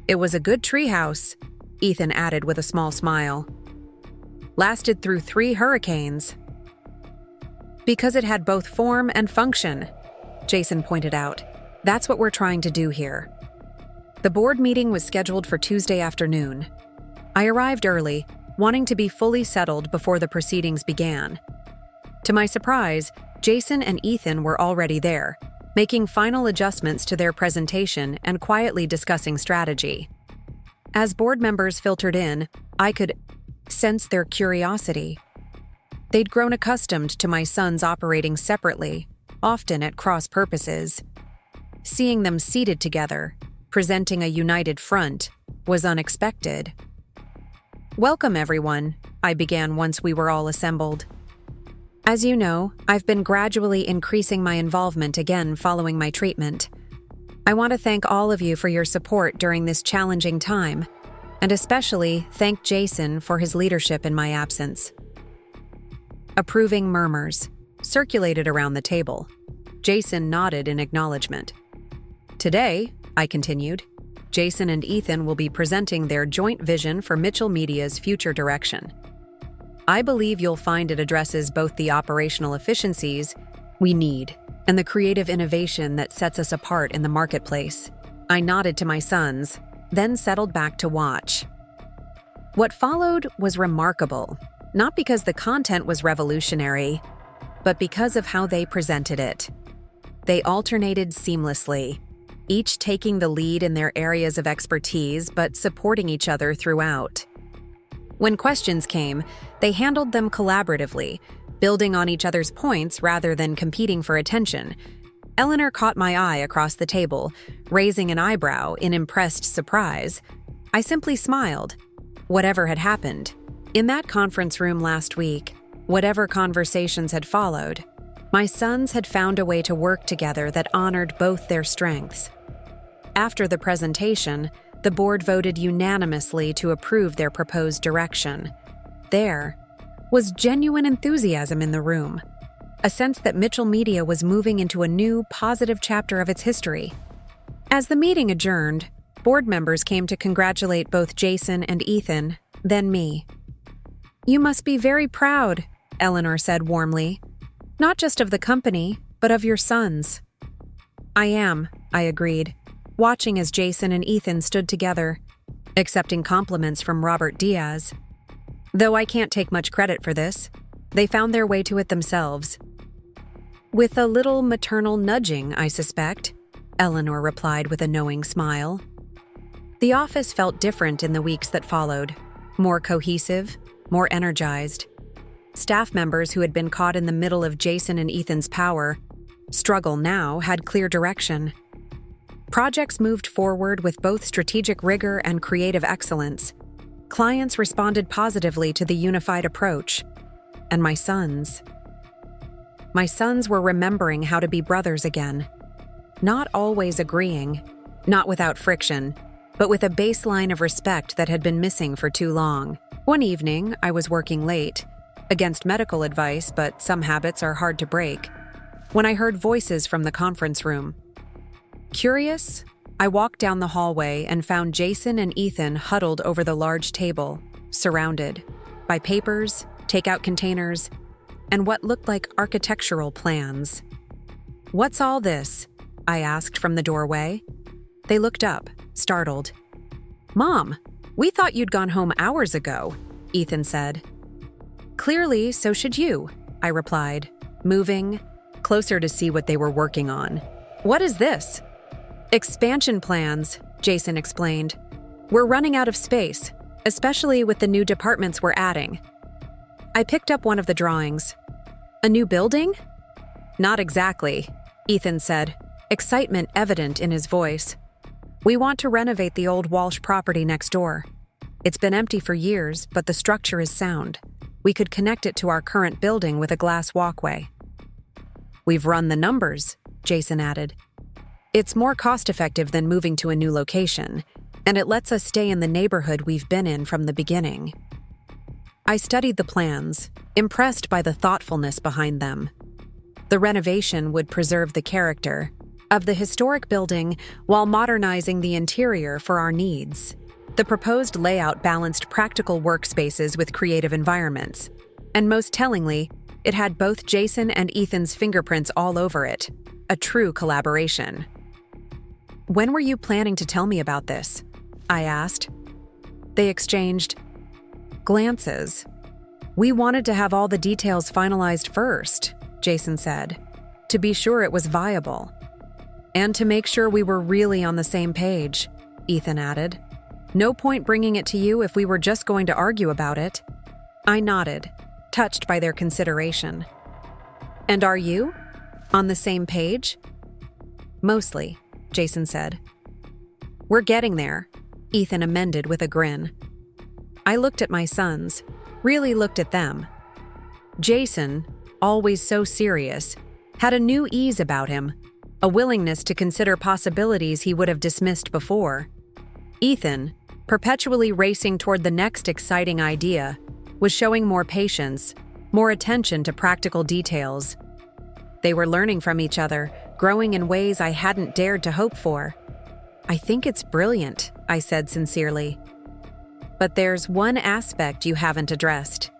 "It was a good treehouse," Ethan added with a small smile. "Lasted through 3 hurricanes." "Because it had both form and function," Jason pointed out. "That's what we're trying to do here." The board meeting was scheduled for Tuesday afternoon. I arrived early, wanting to be fully settled before the proceedings began. To my surprise, Jason and Ethan were already there, making final adjustments to their presentation and quietly discussing strategy. As board members filtered in, I could sense their curiosity. They'd grown accustomed to my sons operating separately, often at cross purposes. Seeing them seated together, presenting a united front, was unexpected. "Welcome, everyone," I began once we were all assembled. "As you know, I've been gradually increasing my involvement again following my treatment. I want to thank all of you for your support during this challenging time, and especially thank Jason for his leadership in my absence." Approving murmurs circulated around the table. Jason nodded in acknowledgement. "Today," I continued, "Jason and Ethan will be presenting their joint vision for Mitchell Media's future direction. I believe you'll find it addresses both the operational efficiencies we need and the creative innovation that sets us apart in the marketplace." I nodded to my sons, then settled back to watch. What followed was remarkable, not because the content was revolutionary, but because of how they presented it. They alternated seamlessly, each taking the lead in their areas of expertise but supporting each other throughout. When questions came, they handled them collaboratively, building on each other's points rather than competing for attention. Eleanor caught my eye across the table, raising an eyebrow in impressed surprise. I simply smiled. Whatever had happened, in that conference room last week, whatever conversations had followed, my sons had found a way to work together that honored both their strengths. After the presentation, the board voted unanimously to approve their proposed direction. There was genuine enthusiasm in the room, a sense that Mitchell Media was moving into a new, positive chapter of its history. As the meeting adjourned, board members came to congratulate both Jason and Ethan, then me. "You must be very proud," Eleanor said warmly. "Not just of the company, but of your sons." "I am," I agreed. watching as Jason and Ethan stood together, accepting compliments from Robert Diaz. Though I can't take much credit for this, they found their way to it themselves. With a little maternal nudging, I suspect, Eleanor replied with a knowing smile. The office felt different in the weeks that followed, more cohesive, more energized. Staff members who had been caught in the middle of Jason and Ethan's struggle now had clear direction. Projects moved forward with both strategic rigor and creative excellence. Clients responded positively to the unified approach. And my sons were remembering how to be brothers again. Not always agreeing, not without friction, but with a baseline of respect that had been missing for too long. One evening, I was working late, against medical advice, but some habits are hard to break, when I heard voices from the conference room. Curious, I walked down the hallway and found Jason and Ethan huddled over the large table, surrounded by papers, takeout containers, and what looked like architectural plans. "What's all this?" I asked from the doorway. They looked up, startled. "Mom, we thought you'd gone home hours ago," Ethan said. "Clearly, so should you," I replied, moving closer to see what they were working on. "What is this?" "Expansion plans," Jason explained. "We're running out of space, especially with the new departments we're adding." I picked up one of the drawings. "A new building?" "Not exactly," Ethan said, excitement evident in his voice. "We want to renovate the old Walsh property next door. It's been empty for years, but the structure is sound. We could connect it to our current building with a glass walkway." "We've run the numbers," Jason added. "It's more cost-effective than moving to a new location, and it lets us stay in the neighborhood we've been in from the beginning." I studied the plans, impressed by the thoughtfulness behind them. The renovation would preserve the character of the historic building while modernizing the interior for our needs. The proposed layout balanced practical workspaces with creative environments, and most tellingly, it had both Jason and Ethan's fingerprints all over it, a true collaboration. "When were you planning to tell me about this?" I asked. They exchanged glances. "We wanted to have all the details finalized first," Jason said, "to be sure it was viable. And to make sure we were really on the same page," Ethan added. "No point bringing it to you if we were just going to argue about it." I nodded, touched by their consideration. "And are you? On the same page?" "Mostly," Jason said. "We're getting there," Ethan amended with a grin. I looked at my sons, really looked at them. Jason, always so serious, had a new ease about him, a willingness to consider possibilities he would have dismissed before. Ethan, perpetually racing toward the next exciting idea, was showing more patience, more attention to practical details. They were learning from each other, growing in ways I hadn't dared to hope for. "I think it's brilliant," I said sincerely. "But there's one aspect you haven't addressed."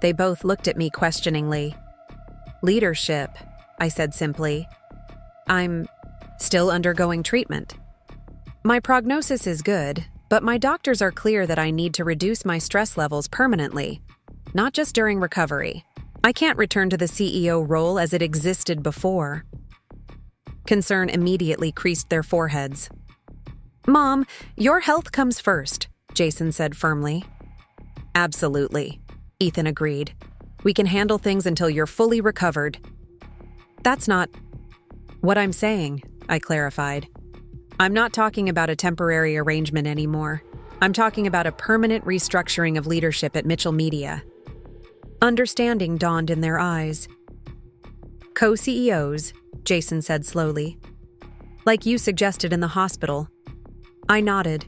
They both looked at me questioningly. "Leadership," I said simply. "I'm still undergoing treatment. My prognosis is good, but my doctors are clear that I need to reduce my stress levels permanently, not just during recovery. I can't return to the CEO role as it existed before." Concern immediately creased their foreheads. "Mom, your health comes first," Jason said firmly. "Absolutely," Ethan agreed. "We can handle things until you're fully recovered." "That's not what I'm saying," I clarified. "I'm not talking about a temporary arrangement anymore. I'm talking about a permanent restructuring of leadership at Mitchell Media." Understanding dawned in their eyes. "Co-CEOs," Jason said slowly. "Like you suggested in the hospital." I nodded.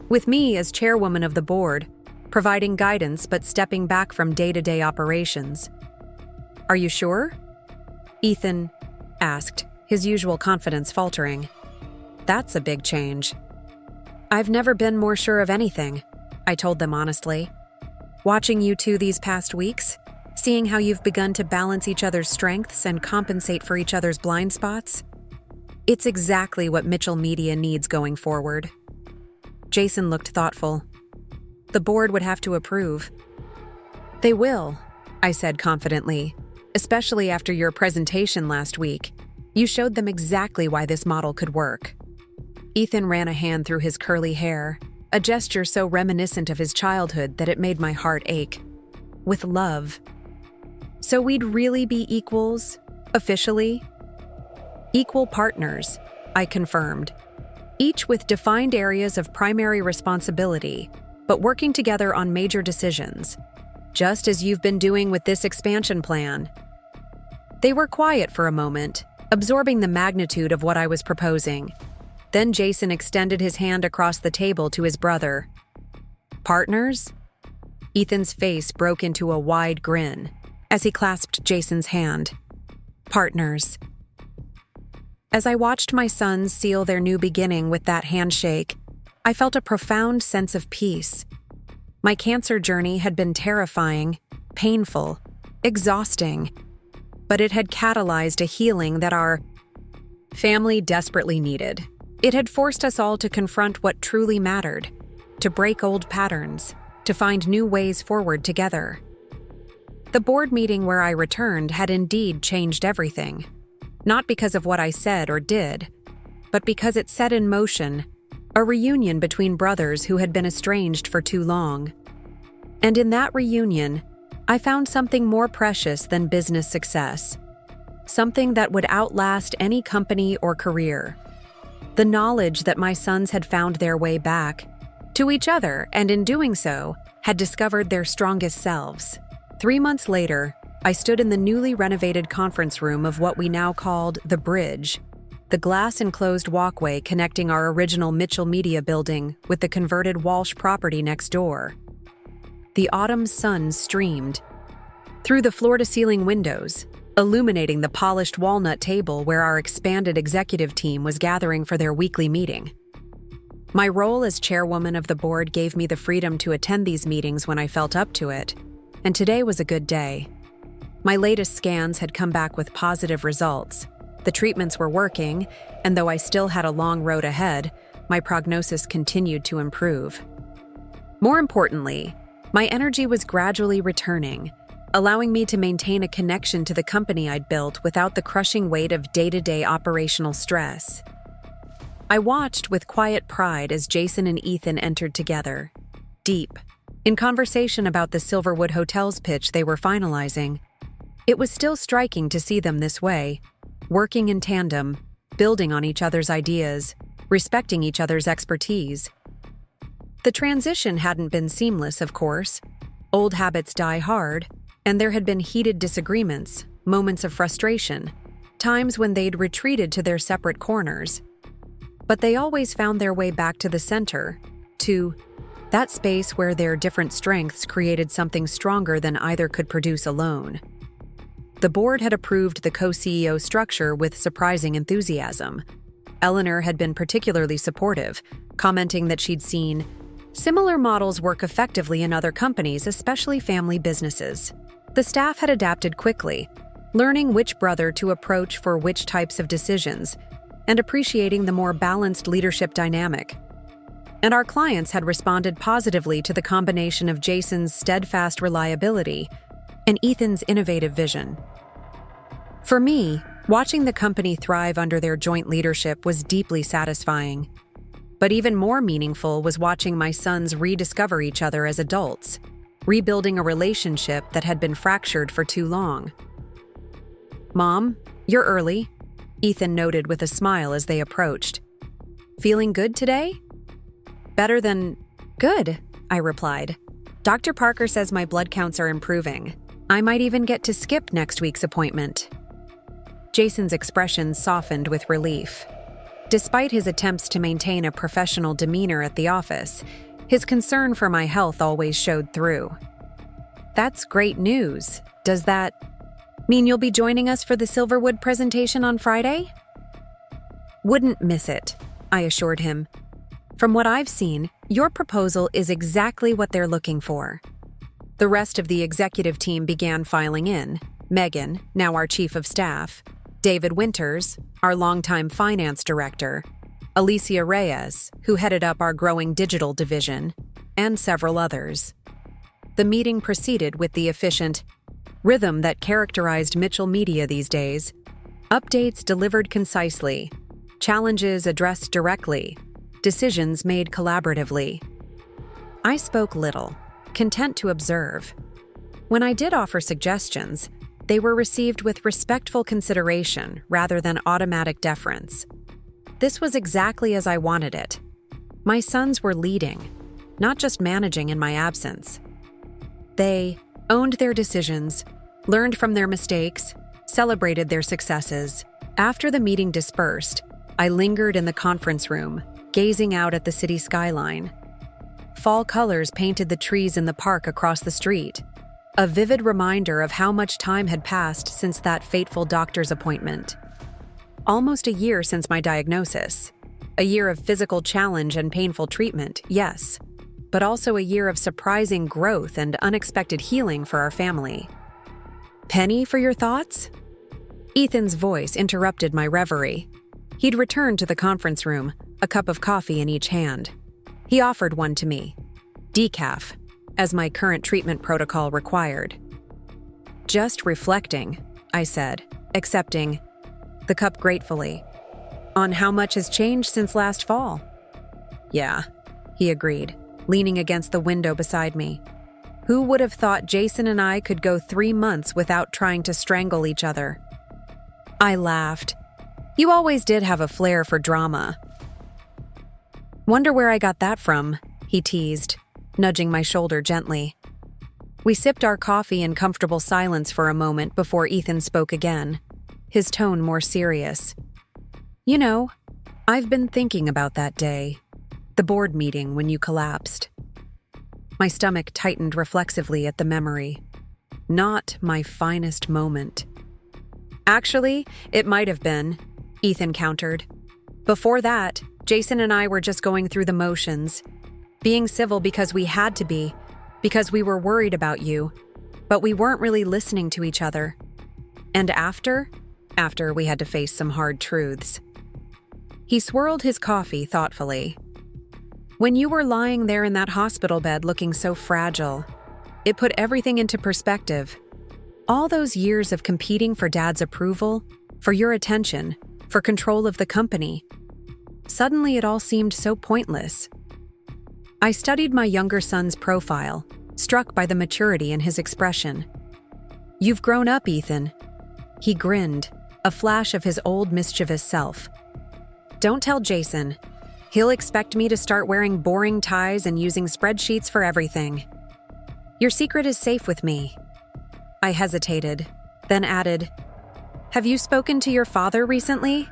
"With me as chairwoman of the board, providing guidance but stepping back from day-to-day operations." "Are you sure?" Ethan asked, his usual confidence faltering. "That's a big change." "I've never been more sure of anything," I told them honestly. "Watching you two these past weeks, seeing how you've begun to balance each other's strengths and compensate for each other's blind spots, It's exactly what Mitchell Media needs going forward. Jason looked thoughtful. The board would have to approve. They will, I said confidently, especially after your presentation last week. You showed them exactly why this model could work. Ethan ran a hand through his curly hair, a gesture so reminiscent of his childhood that it made my heart ache. With love. So we'd really be equals, officially? Equal partners, I confirmed, each with defined areas of primary responsibility, but working together on major decisions, just as you've been doing with this expansion plan. They were quiet for a moment, absorbing the magnitude of what I was proposing. Then Jason extended his hand across the table to his brother. Partners? Ethan's face broke into a wide grin as he clasped Jason's hand. Partners. As I watched my sons seal their new beginning with that handshake, I felt a profound sense of peace. My cancer journey had been terrifying, painful, exhausting, but it had catalyzed a healing that our family desperately needed. It had forced us all to confront what truly mattered, to break old patterns, to find new ways forward together. The board meeting where I returned had indeed changed everything, not because of what I said or did, but because it set in motion a reunion between brothers who had been estranged for too long. And in that reunion, I found something more precious than business success, something that would outlast any company or career. The knowledge that my sons had found their way back to each other, and in doing so, had discovered their strongest selves. 3 months later, I stood in the newly renovated conference room of what we now called the Bridge, the glass-enclosed walkway connecting our original Mitchell Media building with the converted Walsh property next door. The autumn sun streamed through the floor-to-ceiling windows, illuminating the polished walnut table where our expanded executive team was gathering for their weekly meeting. My role as chairwoman of the board gave me the freedom to attend these meetings when I felt up to it, and today was a good day. My latest scans had come back with positive results. The treatments were working, and though I still had a long road ahead, my prognosis continued to improve. More importantly, my energy was gradually returning, allowing me to maintain a connection to the company I'd built without the crushing weight of day-to-day operational stress. I watched with quiet pride as Jason and Ethan entered together, deep, in conversation about the Silverwood Hotel's pitch they were finalizing. It was still striking to see them this way, working in tandem, building on each other's ideas, respecting each other's expertise. The transition hadn't been seamless, of course. Old habits die hard, and there had been heated disagreements, moments of frustration, times when they'd retreated to their separate corners. But they always found their way back to the center, to that space where their different strengths created something stronger than either could produce alone. The board had approved the co-CEO structure with surprising enthusiasm. Eleanor had been particularly supportive, commenting that she'd seen similar models work effectively in other companies, especially family businesses. The staff had adapted quickly, learning which brother to approach for which types of decisions, and appreciating the more balanced leadership dynamic. And our clients had responded positively to the combination of Jason's steadfast reliability and Ethan's innovative vision. For me, watching the company thrive under their joint leadership was deeply satisfying. But even more meaningful was watching my sons rediscover each other as adults, rebuilding a relationship that had been fractured for too long. "Mom, you're early," Ethan noted with a smile as they approached. "Feeling good today?" "Better than good," I replied. "Dr. Parker says my blood counts are improving. I might even get to skip next week's appointment." Jason's expression softened with relief. Despite his attempts to maintain a professional demeanor at the office, his concern for my health always showed through. "That's great news. Does that mean you'll be joining us for the Silverwood presentation on Friday?" "Wouldn't miss it," I assured him. "From what I've seen, your proposal is exactly what they're looking for." The rest of the executive team began filing in. Megan, now our chief of staff, David Winters, our longtime finance director, Alicia Reyes, who headed up our growing digital division, and several others. The meeting proceeded with the efficient rhythm that characterized Mitchell Media these days. Updates delivered concisely, challenges addressed directly, decisions made collaboratively. I spoke little, content to observe. When I did offer suggestions, they were received with respectful consideration rather than automatic deference. This was exactly as I wanted it. My sons were leading, not just managing in my absence. They owned their decisions, learned from their mistakes, celebrated their successes. After the meeting dispersed, I lingered in the conference room, gazing out at the city skyline. Fall colors painted the trees in the park across the street, a vivid reminder of how much time had passed since that fateful doctor's appointment. Almost a year since my diagnosis. A year of physical challenge and painful treatment, yes, but also a year of surprising growth and unexpected healing for our family. Penny for your thoughts? Ethan's voice interrupted my reverie. He'd returned to the conference room, a cup of coffee in each hand. He offered one to me. Decaf, as my current treatment protocol required. Just reflecting, I said, accepting the cup gratefully. On how much has changed since last fall? Yeah, he agreed, leaning against the window beside me. Who would have thought Jason and I could go 3 months without trying to strangle each other? I laughed. You always did have a flair for drama. Wonder where I got that from, he teased, nudging my shoulder gently. We sipped our coffee in comfortable silence for a moment before Ethan spoke again, his tone more serious. You know, I've been thinking about that day, the board meeting when you collapsed. My stomach tightened reflexively at the memory. Not my finest moment. Actually, it might have been, Ethan countered. Before that, Jason and I were just going through the motions, being civil because we had to be, because we were worried about you, but we weren't really listening to each other. And after we had to face some hard truths. He swirled his coffee thoughtfully. When you were lying there in that hospital bed looking so fragile, it put everything into perspective. All those years of competing for Dad's approval, for your attention, for control of the company. Suddenly it all seemed so pointless. I studied my younger son's profile, struck by the maturity in his expression. You've grown up, Ethan. He grinned, a flash of his old mischievous self. Don't tell Jason. He'll expect me to start wearing boring ties and using spreadsheets for everything. Your secret is safe with me. I hesitated, then added, Have you spoken to your father recently?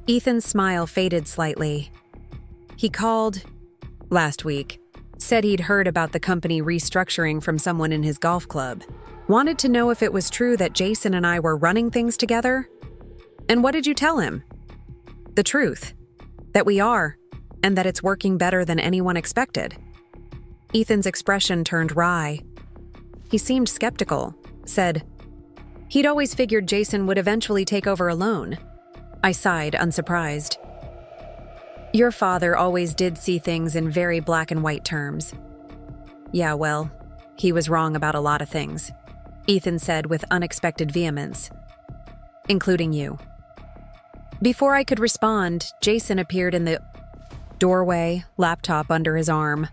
Ethan's smile faded slightly. He called last week, said he'd heard about the company restructuring from someone in his golf club. Wanted to know if it was true that Jason and I were running things together. And what did you tell him? The truth. That we are, and that it's working better than anyone expected. Ethan's expression turned wry. He seemed skeptical, said, He'd always figured Jason would eventually take over alone. I sighed, unsurprised. Your father always did see things in very black and white terms. Yeah, well, he was wrong about a lot of things, Ethan said with unexpected vehemence. Including you. Before I could respond, Jason appeared in the doorway, laptop under his arm.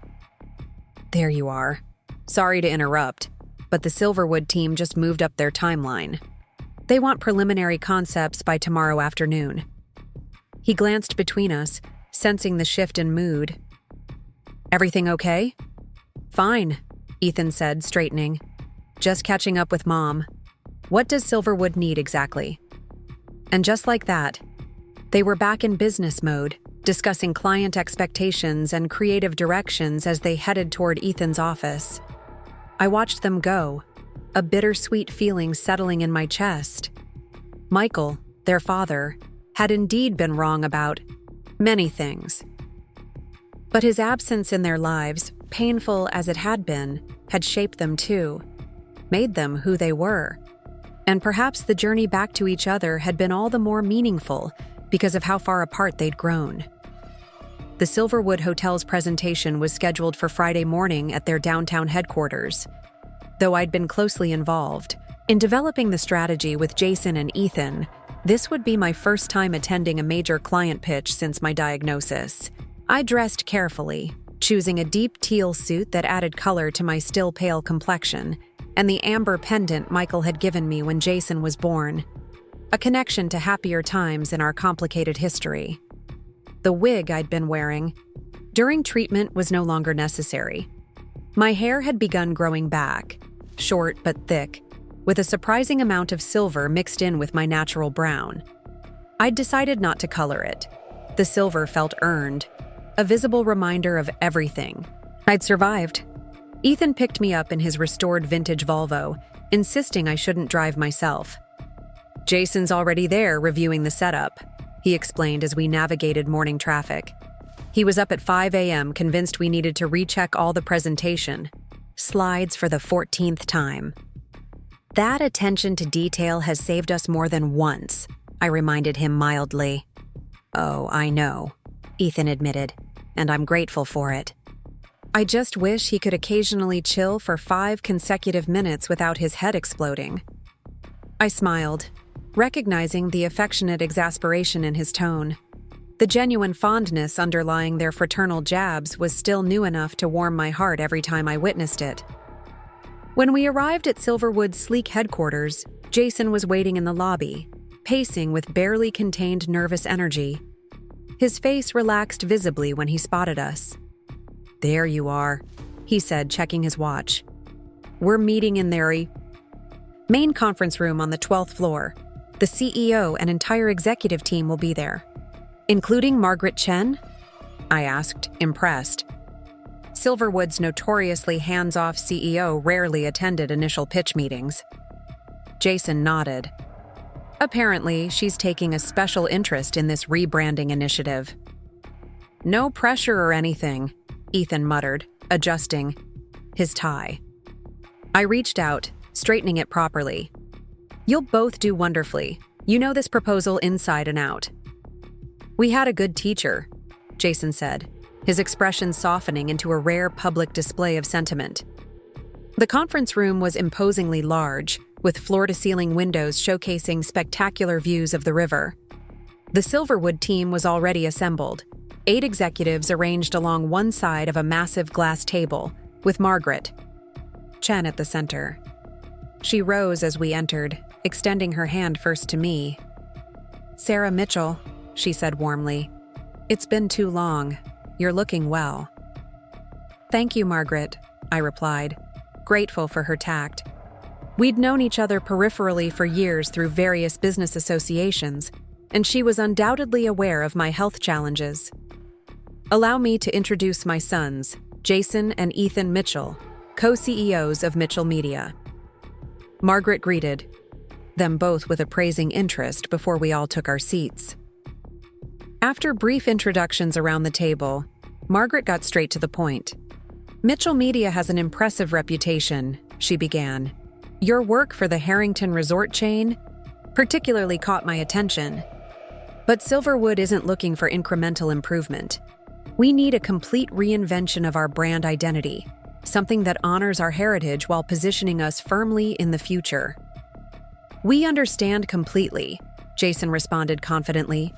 There you are. Sorry to interrupt, but the Silverwood team just moved up their timeline. They want preliminary concepts by tomorrow afternoon. He glanced between us, sensing the shift in mood. Everything okay? Fine, Ethan said, straightening. Just catching up with Mom. What does Silverwood need exactly? And just like that, they were back in business mode, discussing client expectations and creative directions as they headed toward Ethan's office. I watched them go, a bittersweet feeling settling in my chest. Michael, their father, had indeed been wrong about many things. But his absence in their lives, painful as it had been, had shaped them too, made them who they were. And perhaps the journey back to each other had been all the more meaningful because of how far apart they'd grown. The Silverwood Hotel's presentation was scheduled for Friday morning at their downtown headquarters. Though I'd been closely involved in developing the strategy with Jason and Ethan, this would be my first time attending a major client pitch since my diagnosis. I dressed carefully, choosing a deep teal suit that added color to my still pale complexion, and the amber pendant Michael had given me when Jason was born, a connection to happier times in our complicated history. The wig I'd been wearing during treatment was no longer necessary. My hair had begun growing back, short but thick, with a surprising amount of silver mixed in with my natural brown. I'd decided not to color it. The silver felt earned, a visible reminder of everything I'd survived. Ethan picked me up in his restored vintage Volvo, insisting I shouldn't drive myself. "Jason's already there reviewing the setup," he explained as we navigated morning traffic. He was up at 5 a.m., convinced we needed to recheck all the presentation slides for the 14th time. "That attention to detail has saved us more than once," I reminded him mildly. "Oh, I know," Ethan admitted, "and I'm grateful for it. I just wish he could occasionally chill for 5 consecutive minutes without his head exploding." I smiled, recognizing the affectionate exasperation in his tone. The genuine fondness underlying their fraternal jabs was still new enough to warm my heart every time I witnessed it. When we arrived at Silverwood's sleek headquarters, Jason was waiting in the lobby, pacing with barely contained nervous energy. His face relaxed visibly when he spotted us. "There you are," he said, checking his watch. "We're meeting in their main conference room on the 12th floor. The CEO and entire executive team will be there." "Including Margaret Chen?" I asked, impressed. Silverwood's notoriously hands-off CEO rarely attended initial pitch meetings. Jason nodded. "Apparently, she's taking a special interest in this rebranding initiative." "No pressure or anything," Ethan muttered, adjusting his tie. I reached out, straightening it properly. "You'll both do wonderfully. You know this proposal inside and out." "We had a good teacher," Jason said, his expression softening into a rare public display of sentiment. The conference room was imposingly large, with floor-to-ceiling windows showcasing spectacular views of the river. The Silverwood team was already assembled, 8 executives arranged along one side of a massive glass table, with Margaret Chen at the center. She rose as we entered, extending her hand first to me. "Sarah Mitchell," she said warmly. "It's been too long. You're looking well." "Thank you, Margaret," I replied, grateful for her tact. We'd known each other peripherally for years through various business associations, and she was undoubtedly aware of my health challenges. "Allow me to introduce my sons, Jason and Ethan Mitchell, co-CEOs of Mitchell Media." Margaret greeted them both with appraising interest before we all took our seats. After brief introductions around the table, Margaret got straight to the point. "Mitchell Media has an impressive reputation," she began. "Your work for the Harrington Resort chain particularly caught my attention. But Silverwood isn't looking for incremental improvement. We need a complete reinvention of our brand identity, something that honors our heritage while positioning us firmly in the future." "We understand completely," Jason responded confidently,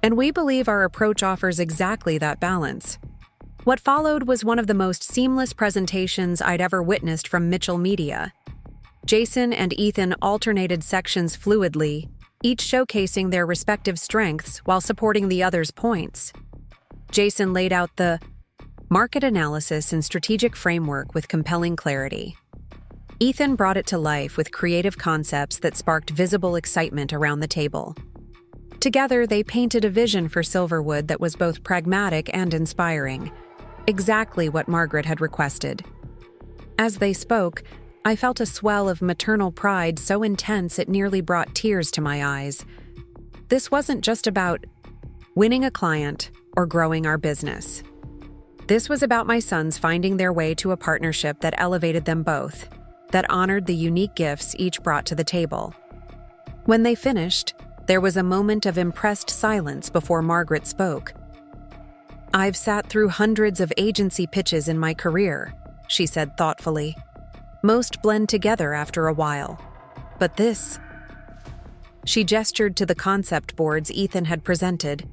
"and we believe our approach offers exactly that balance." What followed was one of the most seamless presentations I'd ever witnessed from Mitchell Media. Jason and Ethan alternated sections fluidly, each showcasing their respective strengths while supporting the other's points. Jason laid out the market analysis and strategic framework with compelling clarity. Ethan brought it to life with creative concepts that sparked visible excitement around the table. Together, they painted a vision for Silverwood that was both pragmatic and inspiring, exactly what Margaret had requested. As they spoke, I felt a swell of maternal pride so intense it nearly brought tears to my eyes. This wasn't just about winning a client or growing our business. This was about my sons finding their way to a partnership that elevated them both. that honored the unique gifts each brought to the table. When they finished, there was a moment of impressed silence before Margaret spoke. "I've sat through hundreds of agency pitches in my career," she said thoughtfully. "Most blend together after a while. But this..." She gestured to the concept boards Ethan had presented.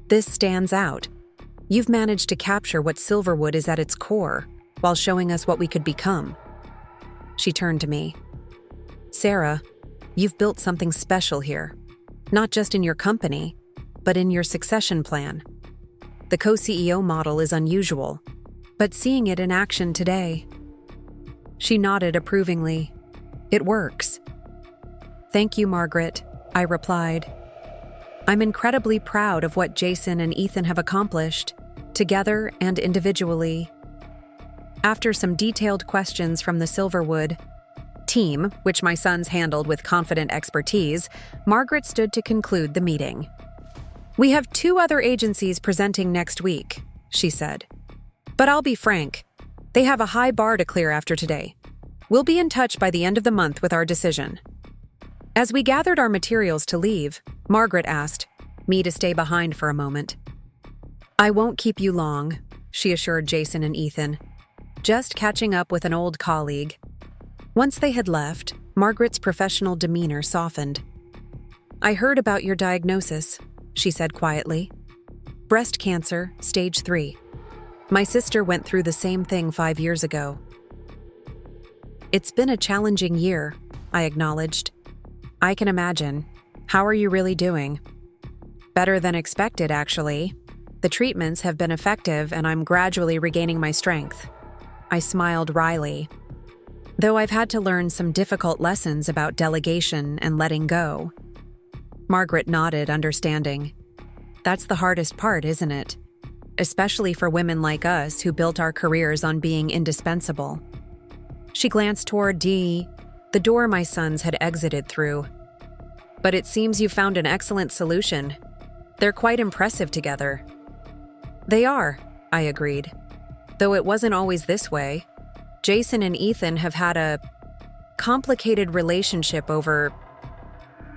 "This stands out. You've managed to capture what Silverwood is at its core, while showing us what we could become." She turned to me. "Sarah, you've built something special here. Not just in your company, but in your succession plan. The co-CEO model is unusual, but seeing it in action today..." She nodded approvingly. "It works." "Thank you, Margaret," I replied. "I'm incredibly proud of what Jason and Ethan have accomplished, together and individually." After some detailed questions from the Silverwood team, which my sons handled with confident expertise, Margaret stood to conclude the meeting. "We have 2 other agencies presenting next week," she said. "But I'll be frank, they have a high bar to clear after today. We'll be in touch by the end of the month with our decision." As we gathered our materials to leave, Margaret asked me to stay behind for a moment. "I won't keep you long," she assured Jason and Ethan. "Just catching up with an old colleague." Once they had left, Margaret's professional demeanor softened. "I heard about your diagnosis," she said quietly. "Breast cancer, stage 3. My sister went through the same thing 5 years ago." "It's been a challenging year," I acknowledged. "I can imagine. How are you really doing?" "Better than expected, actually. The treatments have been effective and I'm gradually regaining my strength." I smiled wryly. "Though I've had to learn some difficult lessons about delegation and letting go." Margaret nodded, understanding. "That's the hardest part, isn't it? Especially for women like us who built our careers on being indispensable." She glanced toward the door my sons had exited through. "But it seems you found an excellent solution. They're quite impressive together." "They are," I agreed. "Though it wasn't always this way. Jason and Ethan have had a complicated relationship over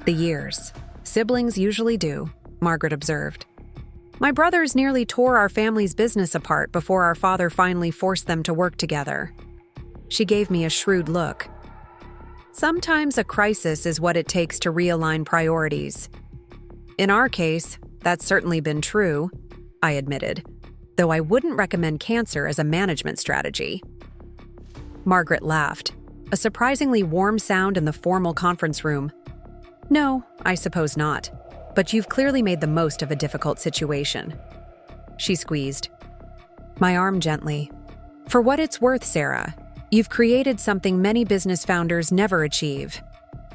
the years. Siblings usually do," Margaret observed. "My brothers nearly tore our family's business apart before our father finally forced them to work together." She gave me a shrewd look. "Sometimes a crisis is what it takes to realign priorities." "In our case, that's certainly been true," I admitted, "though I wouldn't recommend cancer as a management strategy." Margaret laughed, a surprisingly warm sound in the formal conference room. "No, I suppose not, but you've clearly made the most of a difficult situation." She squeezed my arm gently. "For what it's worth, Sarah, you've created something many business founders never achieve.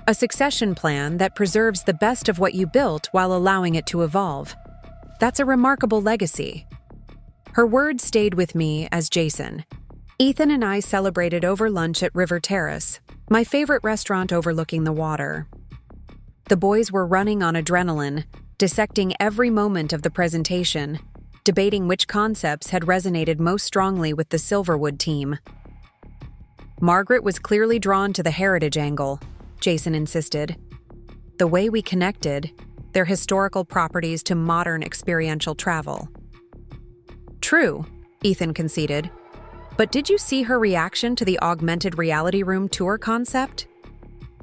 A succession plan that preserves the best of what you built while allowing it to evolve. That's a remarkable legacy." Her words stayed with me as Jason, Ethan and I celebrated over lunch at River Terrace, my favorite restaurant overlooking the water. The boys were running on adrenaline, dissecting every moment of the presentation, debating which concepts had resonated most strongly with the Silverwood team. Margaret was clearly drawn to the heritage angle, Jason insisted. The way we connected, their historical properties to modern experiential travel. True, Ethan conceded. But did you see her reaction to the augmented reality room tour concept?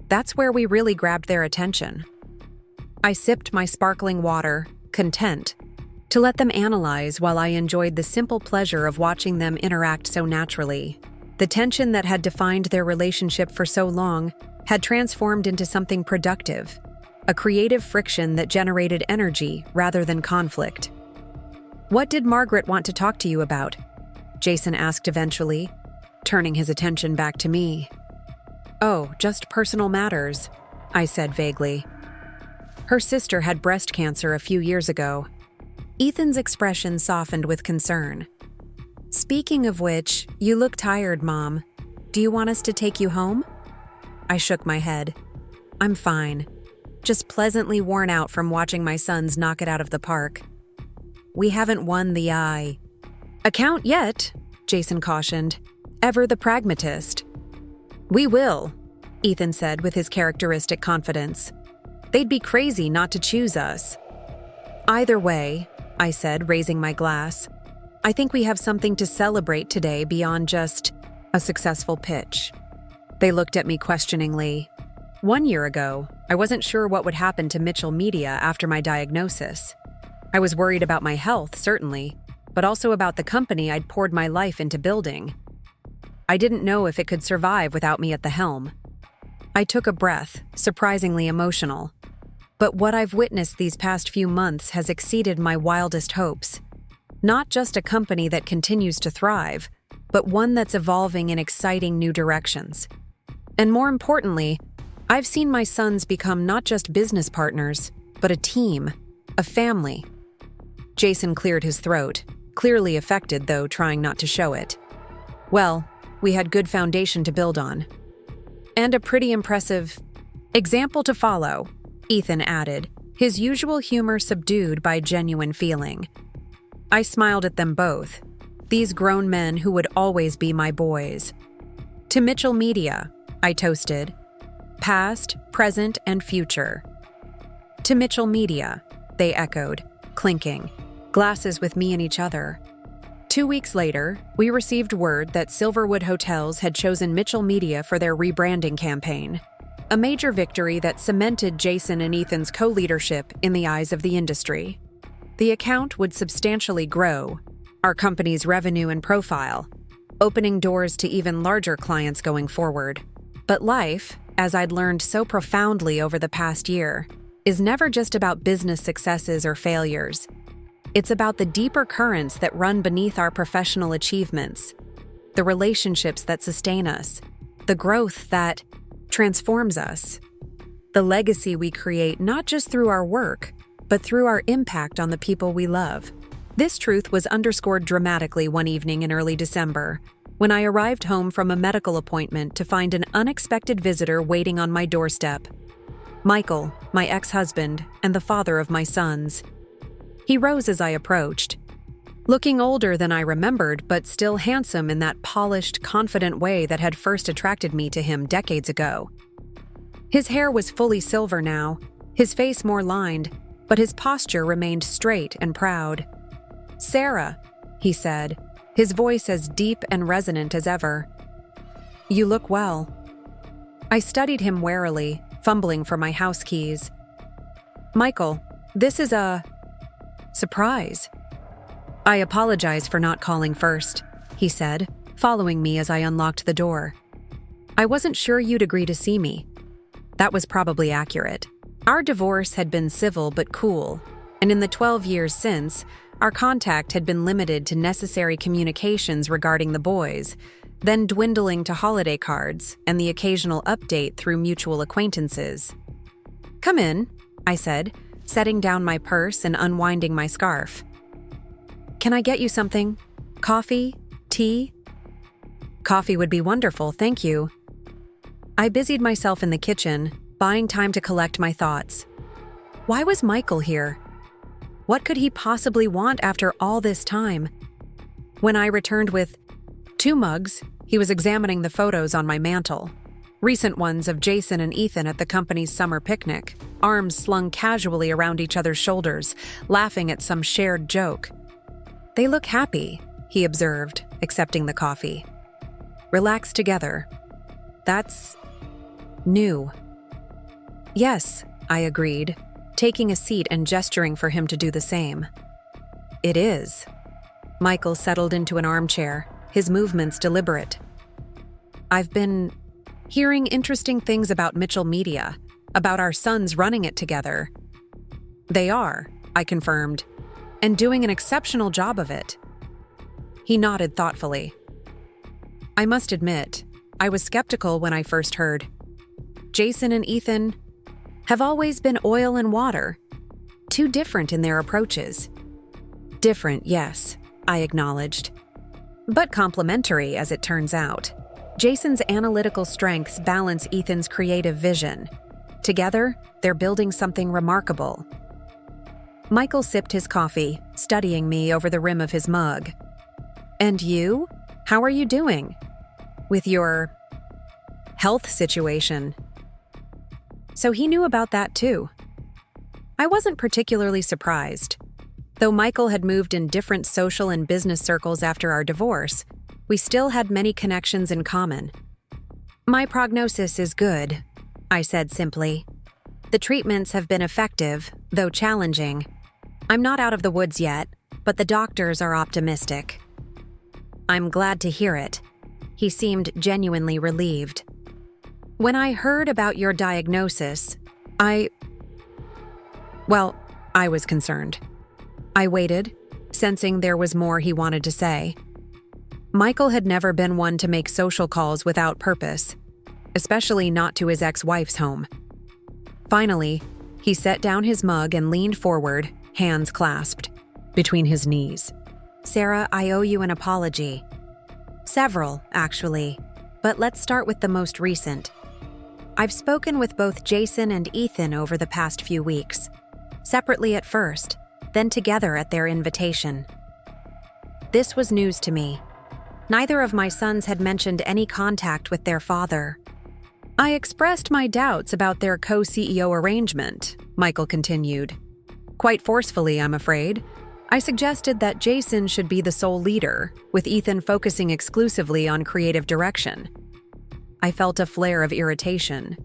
That's where we really grabbed their attention. I sipped my sparkling water, content, to let them analyze while I enjoyed the simple pleasure of watching them interact so naturally. The tension that had defined their relationship for so long had transformed into something productive, a creative friction that generated energy rather than conflict. "What did Margaret want to talk to you about?" Jason asked eventually, turning his attention back to me. "Oh, just personal matters," I said vaguely. "Her sister had breast cancer a few years ago." Ethan's expression softened with concern. "Speaking of which, you look tired, Mom. Do you want us to take you home?" I shook my head. "I'm fine. Just pleasantly worn out from watching my sons knock it out of the park." "We haven't won the account yet," Jason cautioned, ever the pragmatist. "We will," Ethan said with his characteristic confidence. "They'd be crazy not to choose us." "Either way," I said, raising my glass, "I think we have something to celebrate today beyond just a successful pitch." They looked at me questioningly. 1 year ago, I wasn't sure what would happen to Mitchell Media after my diagnosis. I was worried about my health, certainly, but also about the company I'd poured my life into building. I didn't know if it could survive without me at the helm. I took a breath, surprisingly emotional. But what I've witnessed these past few months has exceeded my wildest hopes. Not just a company that continues to thrive, but one that's evolving in exciting new directions. And more importantly, I've seen my sons become not just business partners, but a team, a family. Jason cleared his throat, clearly affected though trying not to show it. Well, we had good foundation to build on. And a pretty impressive example to follow, Ethan added, his usual humor subdued by genuine feeling. I smiled at them both, these grown men who would always be my boys. To Mitchell Media, I toasted. Past, present, and future. To Mitchell Media, they echoed, clinking, glasses with me and each other. 2 weeks later, we received word that Silverwood Hotels had chosen Mitchell Media for their rebranding campaign, a major victory that cemented Jason and Ethan's co-leadership in the eyes of the industry. The account would substantially grow, our company's revenue and profile, opening doors to even larger clients going forward. But life, as I'd learned so profoundly over the past year, is never just about business successes or failures. It's about the deeper currents that run beneath our professional achievements, the relationships that sustain us, the growth that transforms us, the legacy we create not just through our work, but through our impact on the people we love. This truth was underscored dramatically one evening in early December, when I arrived home from a medical appointment to find an unexpected visitor waiting on my doorstep. Michael, my ex-husband, and the father of my sons. He rose as I approached, looking older than I remembered, but still handsome in that polished, confident way that had first attracted me to him decades ago. His hair was fully silver now, his face more lined, but his posture remained straight and proud. "Sarah," he said, his voice as deep and resonant as ever. "You look well." I studied him warily, fumbling for my house keys. "Michael, this is a surprise." "I apologize for not calling first," he said, following me as I unlocked the door. "I wasn't sure you'd agree to see me." That was probably accurate. Our divorce had been civil but cool, and in the 12 years since, our contact had been limited to necessary communications regarding the boys, then dwindling to holiday cards and the occasional update through mutual acquaintances. "Come in," I said, setting down my purse and unwinding my scarf. "Can I get you something? Coffee? Tea?" "Coffee would be wonderful, thank you." I busied myself in the kitchen, buying time to collect my thoughts. Why was Michael here? What could he possibly want after all this time? When I returned with 2 mugs, he was examining the photos on my mantle. Recent ones of Jason and Ethan at the company's summer picnic, arms slung casually around each other's shoulders, laughing at some shared joke. "They look happy," he observed, accepting the coffee. "Relax together. That's new." "Yes," I agreed, taking a seat and gesturing for him to do the same. "It is." Michael settled into an armchair, his movements deliberate. "I've been hearing interesting things about Mitchell Media, about our sons running it together." "They are," I confirmed, "and doing an exceptional job of it." He nodded thoughtfully. I must admit, I was skeptical when I first heard. Jason and Ethan have always been oil and water, too different in their approaches. Different, yes, I acknowledged. But complementary, as it turns out. Jason's analytical strengths balance Ethan's creative vision. Together, they're building something remarkable. Michael sipped his coffee, studying me over the rim of his mug. "And you? How are you doing? With your health situation. So he knew about that too. I wasn't particularly surprised. Though Michael had moved in different social and business circles after our divorce, we still had many connections in common. My prognosis is good, I said simply. The treatments have been effective, though challenging. I'm not out of the woods yet, but the doctors are optimistic. I'm glad to hear it. He seemed genuinely relieved. When I heard about your diagnosis, I was concerned. I waited, sensing there was more he wanted to say. Michael had never been one to make social calls without purpose, especially not to his ex-wife's home. Finally, he set down his mug and leaned forward, hands clasped, between his knees. Sarah, I owe you an apology. Several, actually, but let's start with the most recent. I've spoken with both Jason and Ethan over the past few weeks, separately at first, then together at their invitation. This was news to me. Neither of my sons had mentioned any contact with their father. I expressed my doubts about their co-CEO arrangement, Michael continued. Quite forcefully, I'm afraid. I suggested that Jason should be the sole leader, with Ethan focusing exclusively on creative direction. I felt a flare of irritation.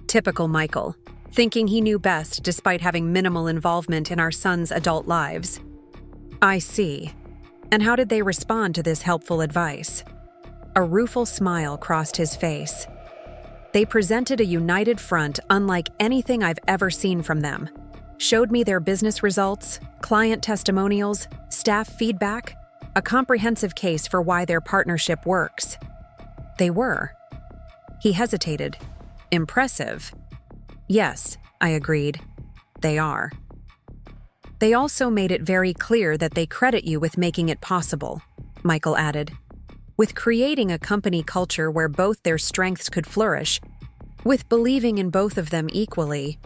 Typical Michael, thinking he knew best despite having minimal involvement in our sons' adult lives. I see. And how did they respond to this helpful advice? A rueful smile crossed his face. They presented a united front unlike anything I've ever seen from them. Showed me their business results, client testimonials, staff feedback, a comprehensive case for why their partnership works. They were. He hesitated. Impressive. Yes, I agreed. They are. They also made it very clear that they credit you with making it possible, Michael added. With creating a company culture where both their strengths could flourish, with believing in both of them equally,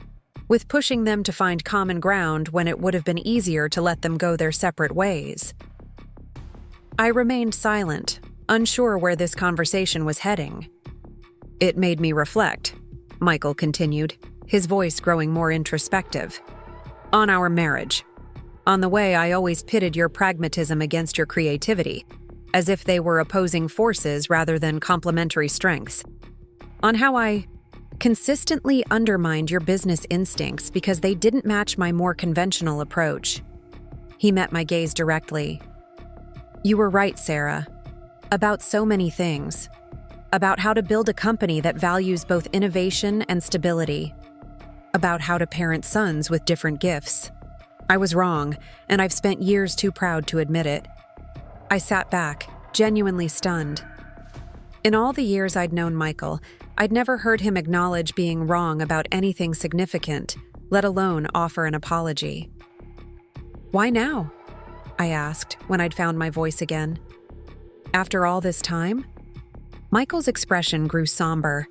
with pushing them to find common ground when it would have been easier to let them go their separate ways. I remained silent, unsure where this conversation was heading. It made me reflect, Michael continued, his voice growing more introspective. On our marriage. On the way I always pitted your pragmatism against your creativity, as if they were opposing forces rather than complementary strengths. On how I consistently undermined your business instincts because they didn't match my more conventional approach. He met my gaze directly. You were right, Sarah. About so many things. About how to build a company that values both innovation and stability. About how to parent sons with different gifts. I was wrong, and I've spent years too proud to admit it. I sat back, genuinely stunned. In all the years I'd known Michael, I'd never heard him acknowledge being wrong about anything significant, let alone offer an apology. Why now? I asked when I'd found my voice again. After all this time? Michael's expression grew somber.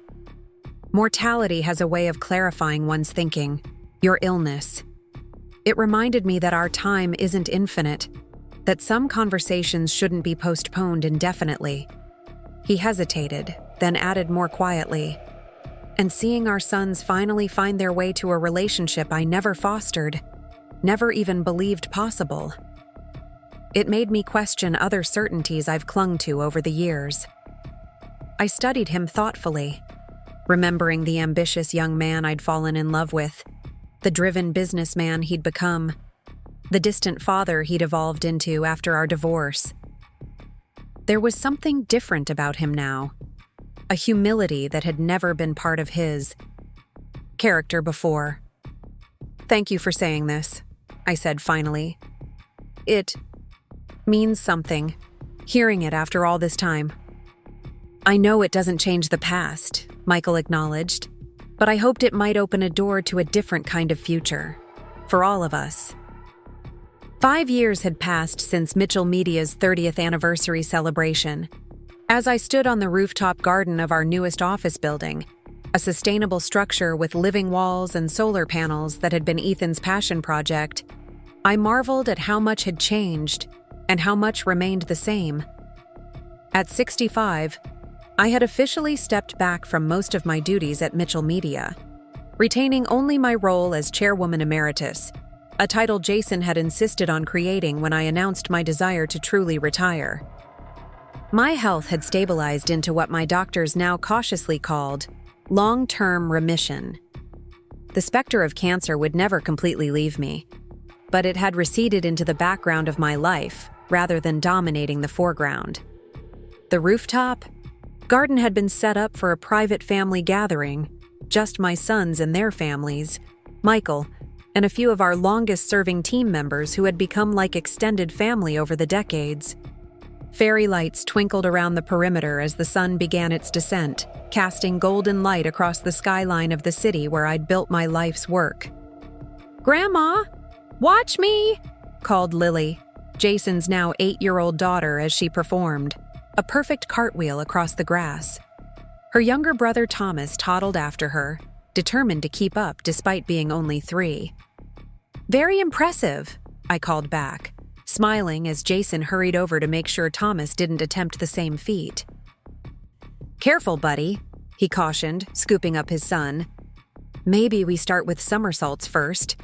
Mortality has a way of clarifying one's thinking. Your illness. It reminded me that our time isn't infinite, that some conversations shouldn't be postponed indefinitely. He hesitated, then added more quietly, and seeing our sons finally find their way to a relationship I never fostered, never even believed possible. It made me question other certainties I've clung to over the years. I studied him thoughtfully, remembering the ambitious young man I'd fallen in love with, the driven businessman he'd become, the distant father he'd evolved into after our divorce. There was something different about him now, a humility that had never been part of his character before. Thank you for saying this, I said finally. It means something, hearing it after all this time. I know it doesn't change the past, Michael acknowledged, but I hoped it might open a door to a different kind of future, for all of us. 5 years had passed since Mitchell Media's 30th anniversary celebration. As I stood on the rooftop garden of our newest office building, a sustainable structure with living walls and solar panels that had been Ethan's passion project, I marveled at how much had changed and how much remained the same. At 65, I had officially stepped back from most of my duties at Mitchell Media, retaining only my role as chairwoman emeritus, a title Jason had insisted on creating when I announced my desire to truly retire. My health had stabilized into what my doctors now cautiously called long-term remission. The specter of cancer would never completely leave me, but it had receded into the background of my life rather than dominating the foreground. The rooftop garden had been set up for a private family gathering, just my sons and their families, Michael, and a few of our longest-serving team members who had become like extended family over the decades. Fairy lights twinkled around the perimeter as the sun began its descent, casting golden light across the skyline of the city where I'd built my life's work. "Grandma, watch me!" called Lily, Jason's now 8-year-old daughter, as she performed a perfect cartwheel across the grass. Her younger brother Thomas toddled after her, determined to keep up despite being only 3. "Very impressive," I called back, smiling as Jason hurried over to make sure Thomas didn't attempt the same feat. "Careful, buddy," he cautioned, scooping up his son. "Maybe we start with somersaults first."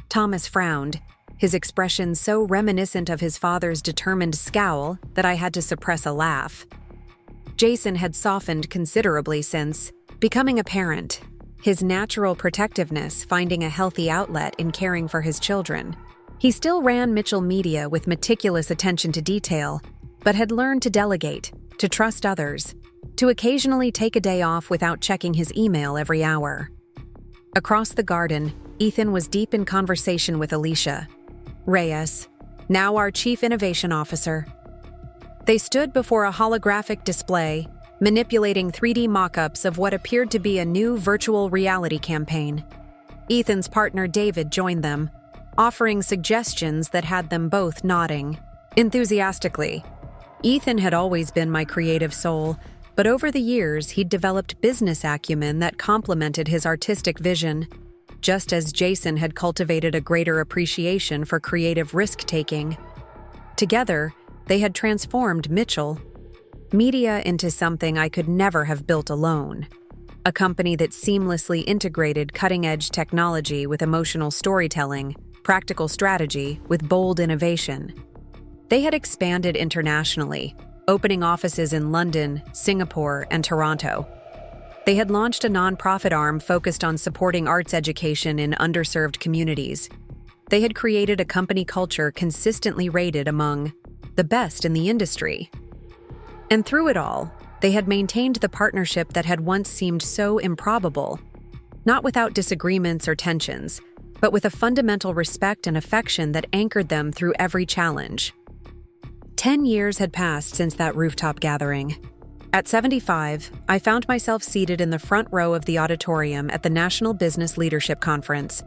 Thomas frowned, his expression so reminiscent of his father's determined scowl that I had to suppress a laugh. Jason had softened considerably since becoming a parent, his natural protectiveness finding a healthy outlet in caring for his children. He still ran Mitchell Media with meticulous attention to detail, but had learned to delegate, to trust others, to occasionally take a day off without checking his email every hour. Across the garden, Ethan was deep in conversation with Alicia Reyes, now our Chief Innovation Officer. They stood before a holographic display, manipulating 3D mock-ups of what appeared to be a new virtual reality campaign. Ethan's partner David joined them, offering suggestions that had them both nodding enthusiastically. Ethan had always been my creative soul, but over the years he'd developed business acumen that complemented his artistic vision, just as Jason had cultivated a greater appreciation for creative risk-taking. Together, they had transformed Mitchell Media into something I could never have built alone. A company that seamlessly integrated cutting-edge technology with emotional storytelling, practical strategy with bold innovation. They had expanded internationally, opening offices in London, Singapore, and Toronto. They had launched a nonprofit arm focused on supporting arts education in underserved communities. They had created a company culture consistently rated among the best in the industry. And through it all, they had maintained the partnership that had once seemed so improbable, not without disagreements or tensions, but with a fundamental respect and affection that anchored them through every challenge. 10 years had passed since that rooftop gathering. At 75, I found myself seated in the front row of the auditorium at the National Business Leadership Conference,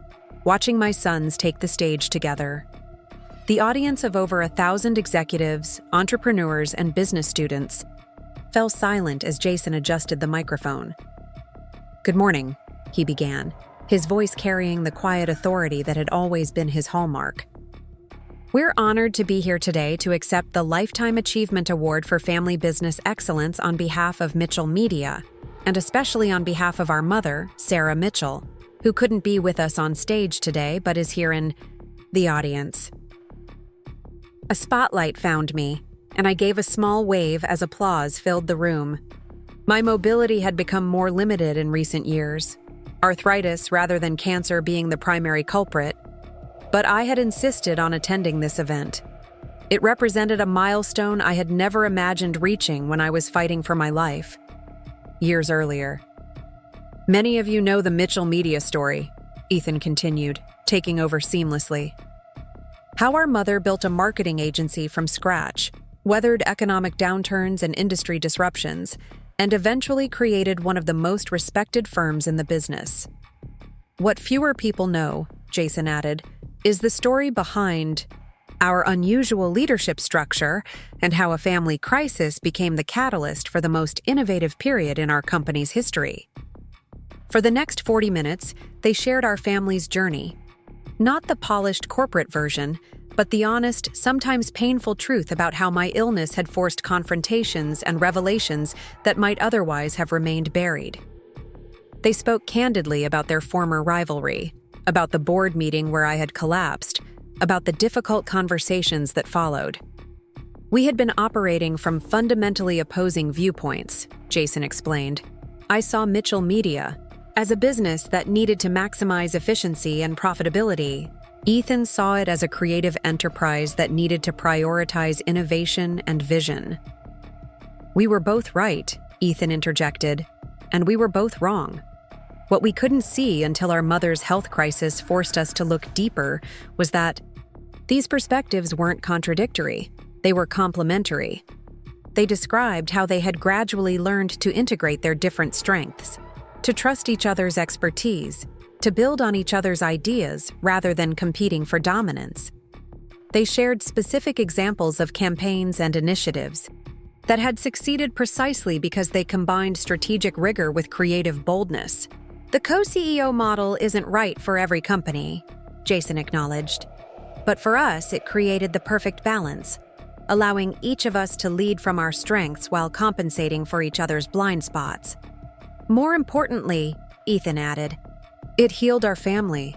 watching my sons take the stage together. The audience of over 1,000 executives, entrepreneurs, and business students fell silent as Jason adjusted the microphone. "Good morning," he began, his voice carrying the quiet authority that had always been his hallmark. "We're honored to be here today to accept the Lifetime Achievement Award for Family Business Excellence on behalf of Mitchell Media, and especially on behalf of our mother, Sarah Mitchell, who couldn't be with us on stage today but is here in the audience." A spotlight found me, and I gave a small wave as applause filled the room. My mobility had become more limited in recent years, arthritis rather than cancer being the primary culprit, but I had insisted on attending this event. It represented a milestone I had never imagined reaching when I was fighting for my life, years earlier. "Many of you know the Mitchell Media story," Ethan continued, taking over seamlessly. "How our mother built a marketing agency from scratch, weathered economic downturns and industry disruptions, and eventually created one of the most respected firms in the business. What fewer people know," Jason added, "is the story behind our unusual leadership structure and how a family crisis became the catalyst for the most innovative period in our company's history." For the next 40 minutes, they shared our family's journey. Not the polished corporate version, but the honest, sometimes painful truth about how my illness had forced confrontations and revelations that might otherwise have remained buried. They spoke candidly about their former rivalry, about the board meeting where I had collapsed, about the difficult conversations that followed. We had been operating from fundamentally opposing viewpoints, Jason explained. I saw Mitchell Media as a business that needed to maximize efficiency and profitability. Ethan saw it as a creative enterprise that needed to prioritize innovation and vision. We were both right, Ethan interjected, and we were both wrong. What we couldn't see until our mother's health crisis forced us to look deeper was that these perspectives weren't contradictory, they were complementary. They described how they had gradually learned to integrate their different strengths, to trust each other's expertise, to build on each other's ideas rather than competing for dominance. They shared specific examples of campaigns and initiatives that had succeeded precisely because they combined strategic rigor with creative boldness. The co-CEO model isn't right for every company, Jason acknowledged. But for us, it created the perfect balance, allowing each of us to lead from our strengths while compensating for each other's blind spots. More importantly, Ethan added, it healed our family.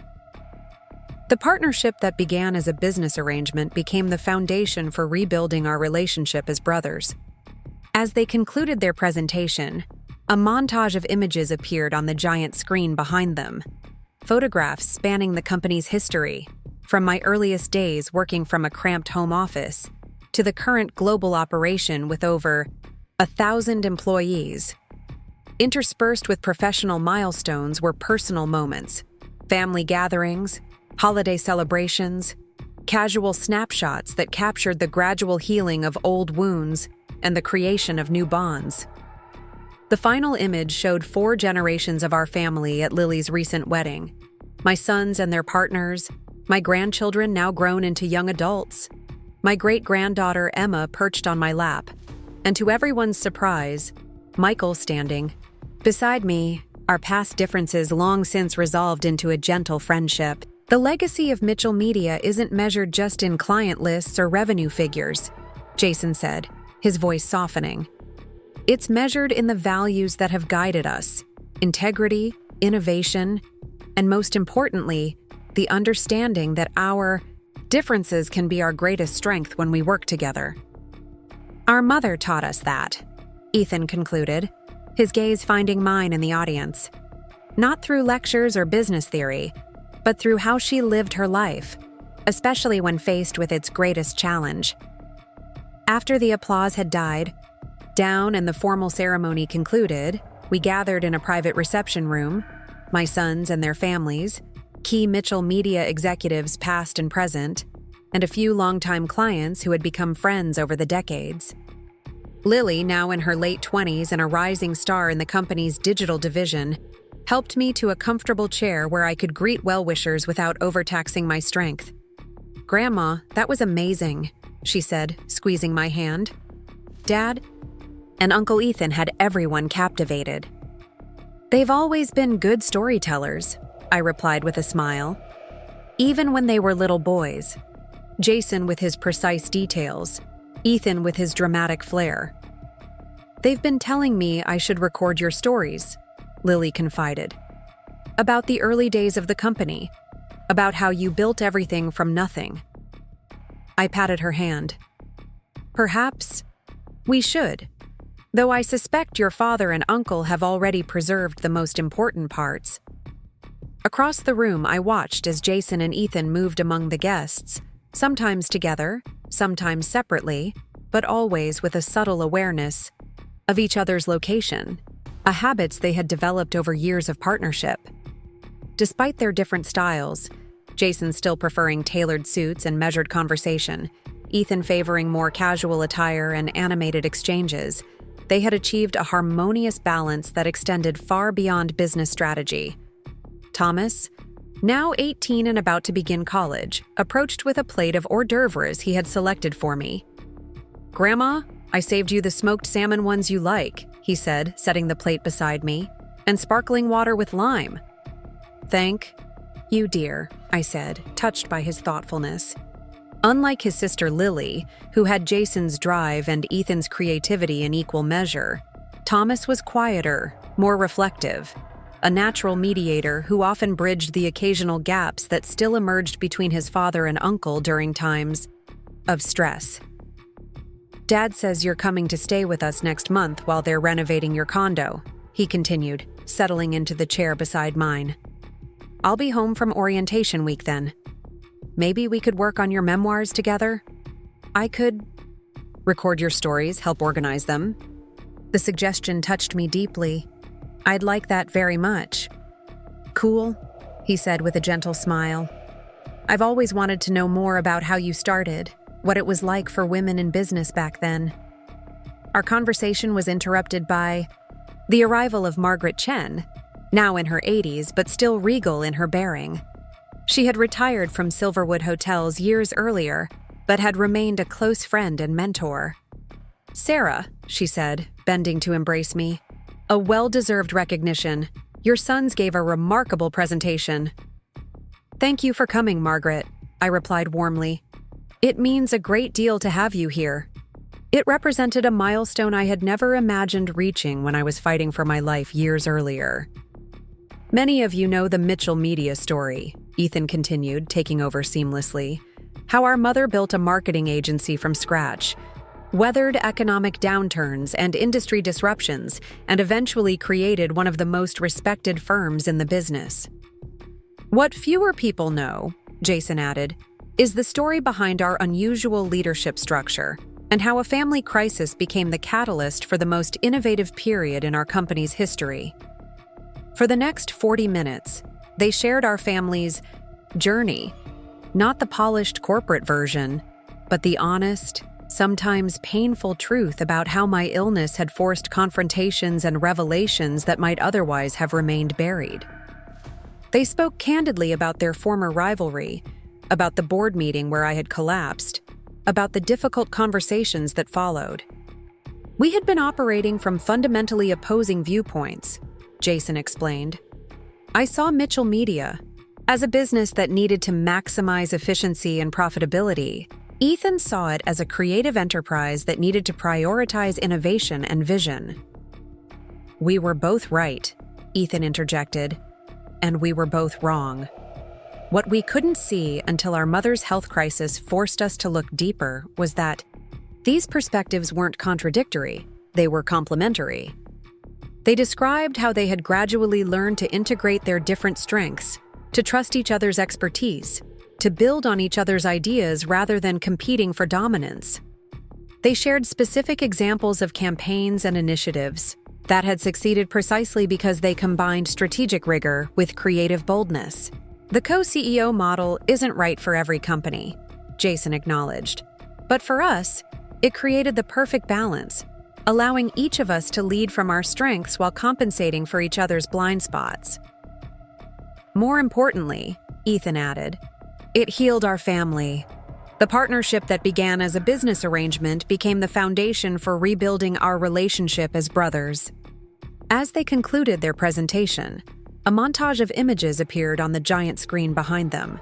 The partnership that began as a business arrangement became the foundation for rebuilding our relationship as brothers. As they concluded their presentation, a montage of images appeared on the giant screen behind them. Photographs spanning the company's history, from my earliest days working from a cramped home office to the current global operation with over 1,000 employees. Interspersed with professional milestones were personal moments, family gatherings, holiday celebrations, casual snapshots that captured the gradual healing of old wounds and the creation of new bonds. The final image showed 4 generations of our family at Lily's recent wedding. My sons and their partners, my grandchildren now grown into young adults, my great-granddaughter Emma perched on my lap, and to everyone's surprise, Michael standing beside me, our past differences long since resolved into a gentle friendship. The legacy of Mitchell Media isn't measured just in client lists or revenue figures, Jason said, his voice softening. It's measured in the values that have guided us: integrity, innovation, and most importantly, the understanding that our differences can be our greatest strength when we work together. Our mother taught us that, Ethan concluded, his gaze finding mine in the audience. Not through lectures or business theory, but through how she lived her life, especially when faced with its greatest challenge. After the applause had died down and the formal ceremony concluded, we gathered in a private reception room, my sons and their families, key Mitchell Media executives past and present, and a few longtime clients who had become friends over the decades. Lily, now in her late 20s and a rising star in the company's digital division, helped me to a comfortable chair where I could greet well-wishers without overtaxing my strength. "Grandma, that was amazing," she said, squeezing my hand. "Dad?" And Uncle Ethan had everyone captivated. "They've always been good storytellers," I replied with a smile. "Even when they were little boys. Jason with his precise details, Ethan with his dramatic flair. They've been telling me I should record your stories," Lily confided. "About the early days of the company, about how you built everything from nothing." I patted her hand. "Perhaps we should, though I suspect your father and uncle have already preserved the most important parts." Across the room, I watched as Jason and Ethan moved among the guests, sometimes together, sometimes separately, but always with a subtle awareness of each other's location, habits they had developed over years of partnership. Despite their different styles, Jason still preferring tailored suits and measured conversation, Ethan favoring more casual attire and animated exchanges, they had achieved a harmonious balance that extended far beyond business strategy. Thomas, now 18 and about to begin college, approached with a plate of hors d'oeuvres he had selected for me. "Grandma, I saved you the smoked salmon ones you like," he said, setting the plate beside me, "and sparkling water with lime." "Thank you, dear," I said, touched by his thoughtfulness. Unlike his sister Lily, who had Jason's drive and Ethan's creativity in equal measure, Thomas was quieter, more reflective, a natural mediator who often bridged the occasional gaps that still emerged between his father and uncle during times of stress. "Dad says you're coming to stay with us next month while they're renovating your condo," he continued, settling into the chair beside mine. "I'll be home from orientation week then. Maybe we could work on your memoirs together? I could record your stories, help organize them." The suggestion touched me deeply. "I'd like that very much." "Cool," he said with a gentle smile. "I've always wanted to know more about how you started, what it was like for women in business back then." Our conversation was interrupted by the arrival of Margaret Chen, now in her 80s but still regal in her bearing. She had retired from Silverwood Hotels years earlier, but had remained a close friend and mentor. "Sarah," she said, bending to embrace me, "a well-deserved recognition. Your sons gave a remarkable presentation." "Thank you for coming, Margaret," I replied warmly. "It means a great deal to have you here." It represented a milestone I had never imagined reaching when I was fighting for my life years earlier. "Many of you know the Mitchell Media story," Ethan continued, taking over seamlessly. "How our mother built a marketing agency from scratch, weathered economic downturns and industry disruptions, and eventually created one of the most respected firms in the business. What fewer people know," Jason added, "is the story behind our unusual leadership structure and how a family crisis became the catalyst for the most innovative period in our company's history." For the next 40 minutes, they shared our family's journey, not the polished corporate version, but the honest, sometimes painful truth about how my illness had forced confrontations and revelations that might otherwise have remained buried. They spoke candidly about their former rivalry, about the board meeting where I had collapsed, about the difficult conversations that followed. "We had been operating from fundamentally opposing viewpoints," Jason explained. "I saw Mitchell Media as a business that needed to maximize efficiency and profitability. Ethan saw it as a creative enterprise that needed to prioritize innovation and vision." "We were both right," Ethan interjected, "and we were both wrong. What we couldn't see until our mother's health crisis forced us to look deeper was that these perspectives weren't contradictory, they were complementary." They described how they had gradually learned to integrate their different strengths, to trust each other's expertise, to build on each other's ideas rather than competing for dominance. They shared specific examples of campaigns and initiatives that had succeeded precisely because they combined strategic rigor with creative boldness. "The co-CEO model isn't right for every company," Jason acknowledged. "But for us, it created the perfect balance, allowing each of us to lead from our strengths while compensating for each other's blind spots." "More importantly," Ethan added, "it healed our family. The partnership that began as a business arrangement became the foundation for rebuilding our relationship as brothers." As they concluded their presentation, a montage of images appeared on the giant screen behind them,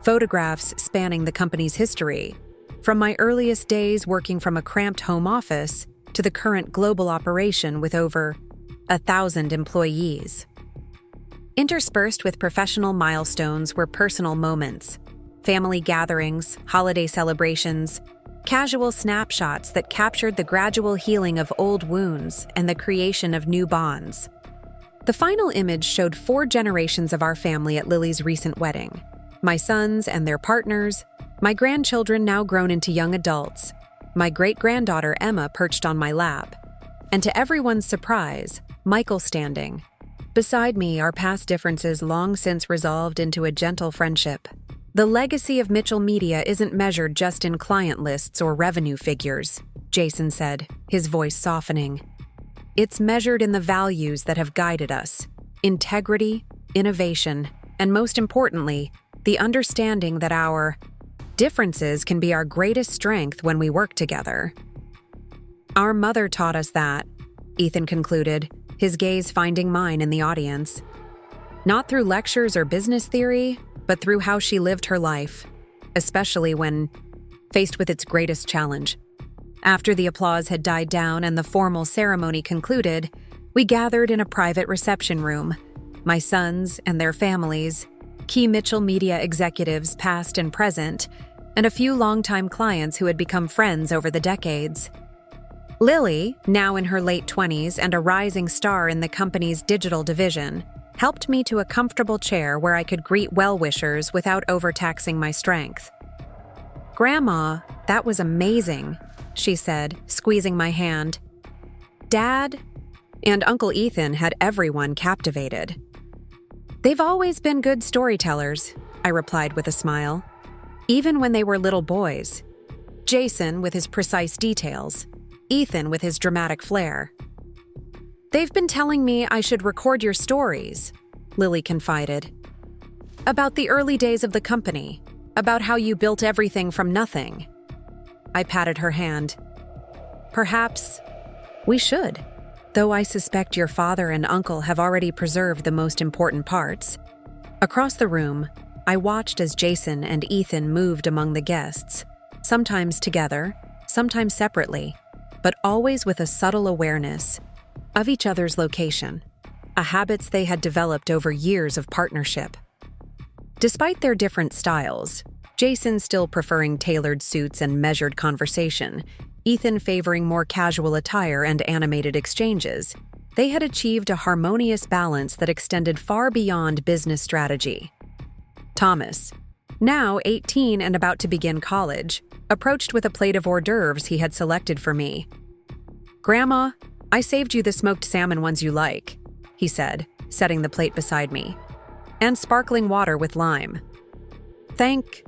photographs spanning the company's history, from my earliest days working from a cramped home office to the current global operation with over 1,000 employees. Interspersed with professional milestones were personal moments, family gatherings, holiday celebrations, casual snapshots that captured the gradual healing of old wounds and the creation of new bonds. The final image showed 4 generations of our family at Lily's recent wedding: my sons and their partners, my grandchildren now grown into young adults, my great-granddaughter Emma perched on my lap, and to everyone's surprise, Michael standing. Beside me, our past differences long since resolved into a gentle friendship. "The legacy of Mitchell Media isn't measured just in client lists or revenue figures," Jason said, his voice softening. "It's measured in the values that have guided us: integrity, innovation, and most importantly, the understanding that our differences can be our greatest strength when we work together." "Our mother taught us that," Ethan concluded, his gaze finding mine in the audience. "Not through lectures or business theory, but through how she lived her life, especially when faced with its greatest challenge. After the applause had died down and the formal ceremony concluded, we gathered in a private reception room. My sons and their families, key Mitchell media executives past and present, and a few longtime clients who had become friends over the decades. Lily, now in her late 20s and a rising star in the company's digital division, helped me to a comfortable chair where I could greet well-wishers without overtaxing my strength. "Grandma, that was amazing," she said, squeezing my hand. "Dad and Uncle Ethan had everyone captivated." "They've always been good storytellers," I replied with a smile. "Even when they were little boys. Jason with his precise details, Ethan with his dramatic flair." "They've been telling me I should record your stories," Lily confided. "About the early days of the company, about how you built everything from nothing." I patted her hand. "Perhaps we should, though I suspect your father and uncle have already preserved the most important parts." Across the room, I watched as Jason and Ethan moved among the guests, sometimes together, sometimes separately, but always with a subtle awareness of each other's location, habits they had developed over years of partnership. Despite their different styles, Jason still preferring tailored suits and measured conversation, Ethan favoring more casual attire and animated exchanges, they had achieved a harmonious balance that extended far beyond business strategy. Thomas, now 18 and about to begin college, approached with a plate of hors d'oeuvres he had selected for me. "Grandma, I saved you the smoked salmon ones you like," he said, setting the plate beside me. "And sparkling water with lime." "Thank